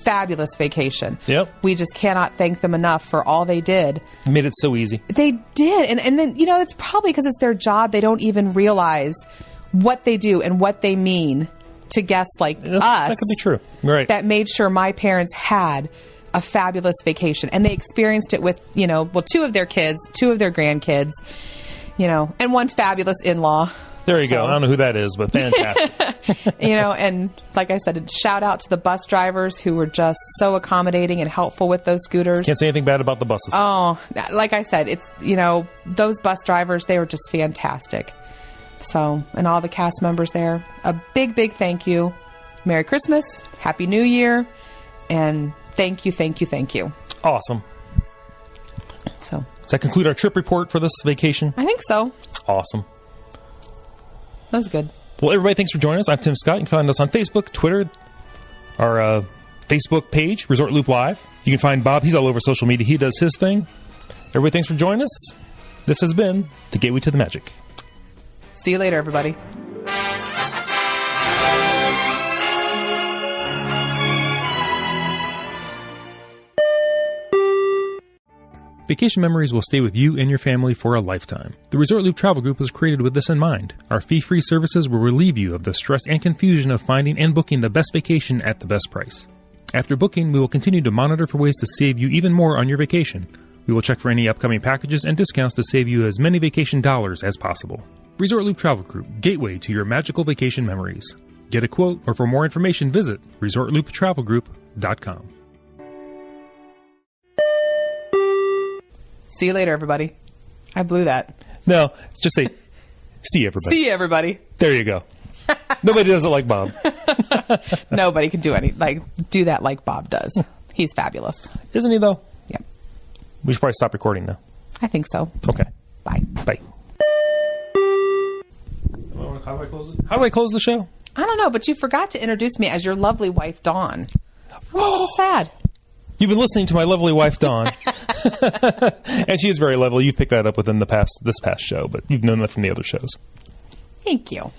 fabulous vacation. Yep. We just cannot thank them enough for all they did. Made it so easy. They did. And then, it's probably because it's their job. They don't even realize what they do and what they mean to guests like us. That could be true. Right. That made sure my parents had a fabulous vacation. And they experienced it with, 2 of their kids, 2 of their grandkids, and one fabulous in-law. There you go. I don't know who that is, but fantastic. And like I said, shout out to the bus drivers who were just so accommodating and helpful with those scooters. Can't say anything bad about the buses. Oh, like I said, it's, those bus drivers, they were just fantastic. So, and all the cast members there, a big, big thank you. Merry Christmas, Happy New Year, and thank you, thank you, thank you. Awesome. So, Does that conclude our trip report for this vacation? I think so. Awesome. That was good. Well, everybody, thanks for joining us. I'm Tim Scott. You can find us on Facebook, Twitter, our Facebook page, Resort Loop Live. You can find Bob. He's all over social media. He does his thing. Everybody, thanks for joining us. This has been the Gateway to the Magic. See you later, everybody. Vacation memories will stay with you and your family for a lifetime. The Resort Loop Travel Group was created with this in mind. Our fee-free services will relieve you of the stress and confusion of finding and booking the best vacation at the best price. After booking, we will continue to monitor for ways to save you even more on your vacation. We will check for any upcoming packages and discounts to save you as many vacation dollars as possible. Resort Loop Travel Group, gateway to your magical vacation memories. Get a quote, or for more information, visit ResortLoopTravelGroup.com. See you later, everybody. I blew that. No, it's just say, see everybody. See you, everybody. There you go. Nobody does it like Bob. Nobody can do that like Bob does. He's fabulous. Isn't he, though? Yep. We should probably stop recording now. I think so. Okay. Bye. Bye. How do I close it? How do I close the show? I don't know, but you forgot to introduce me as your lovely wife, Dawn. I'm a little sad. You've been listening to my lovely wife, Dawn. And she is very lovely. You've picked that up within this past show, but you've known that from the other shows. Thank you.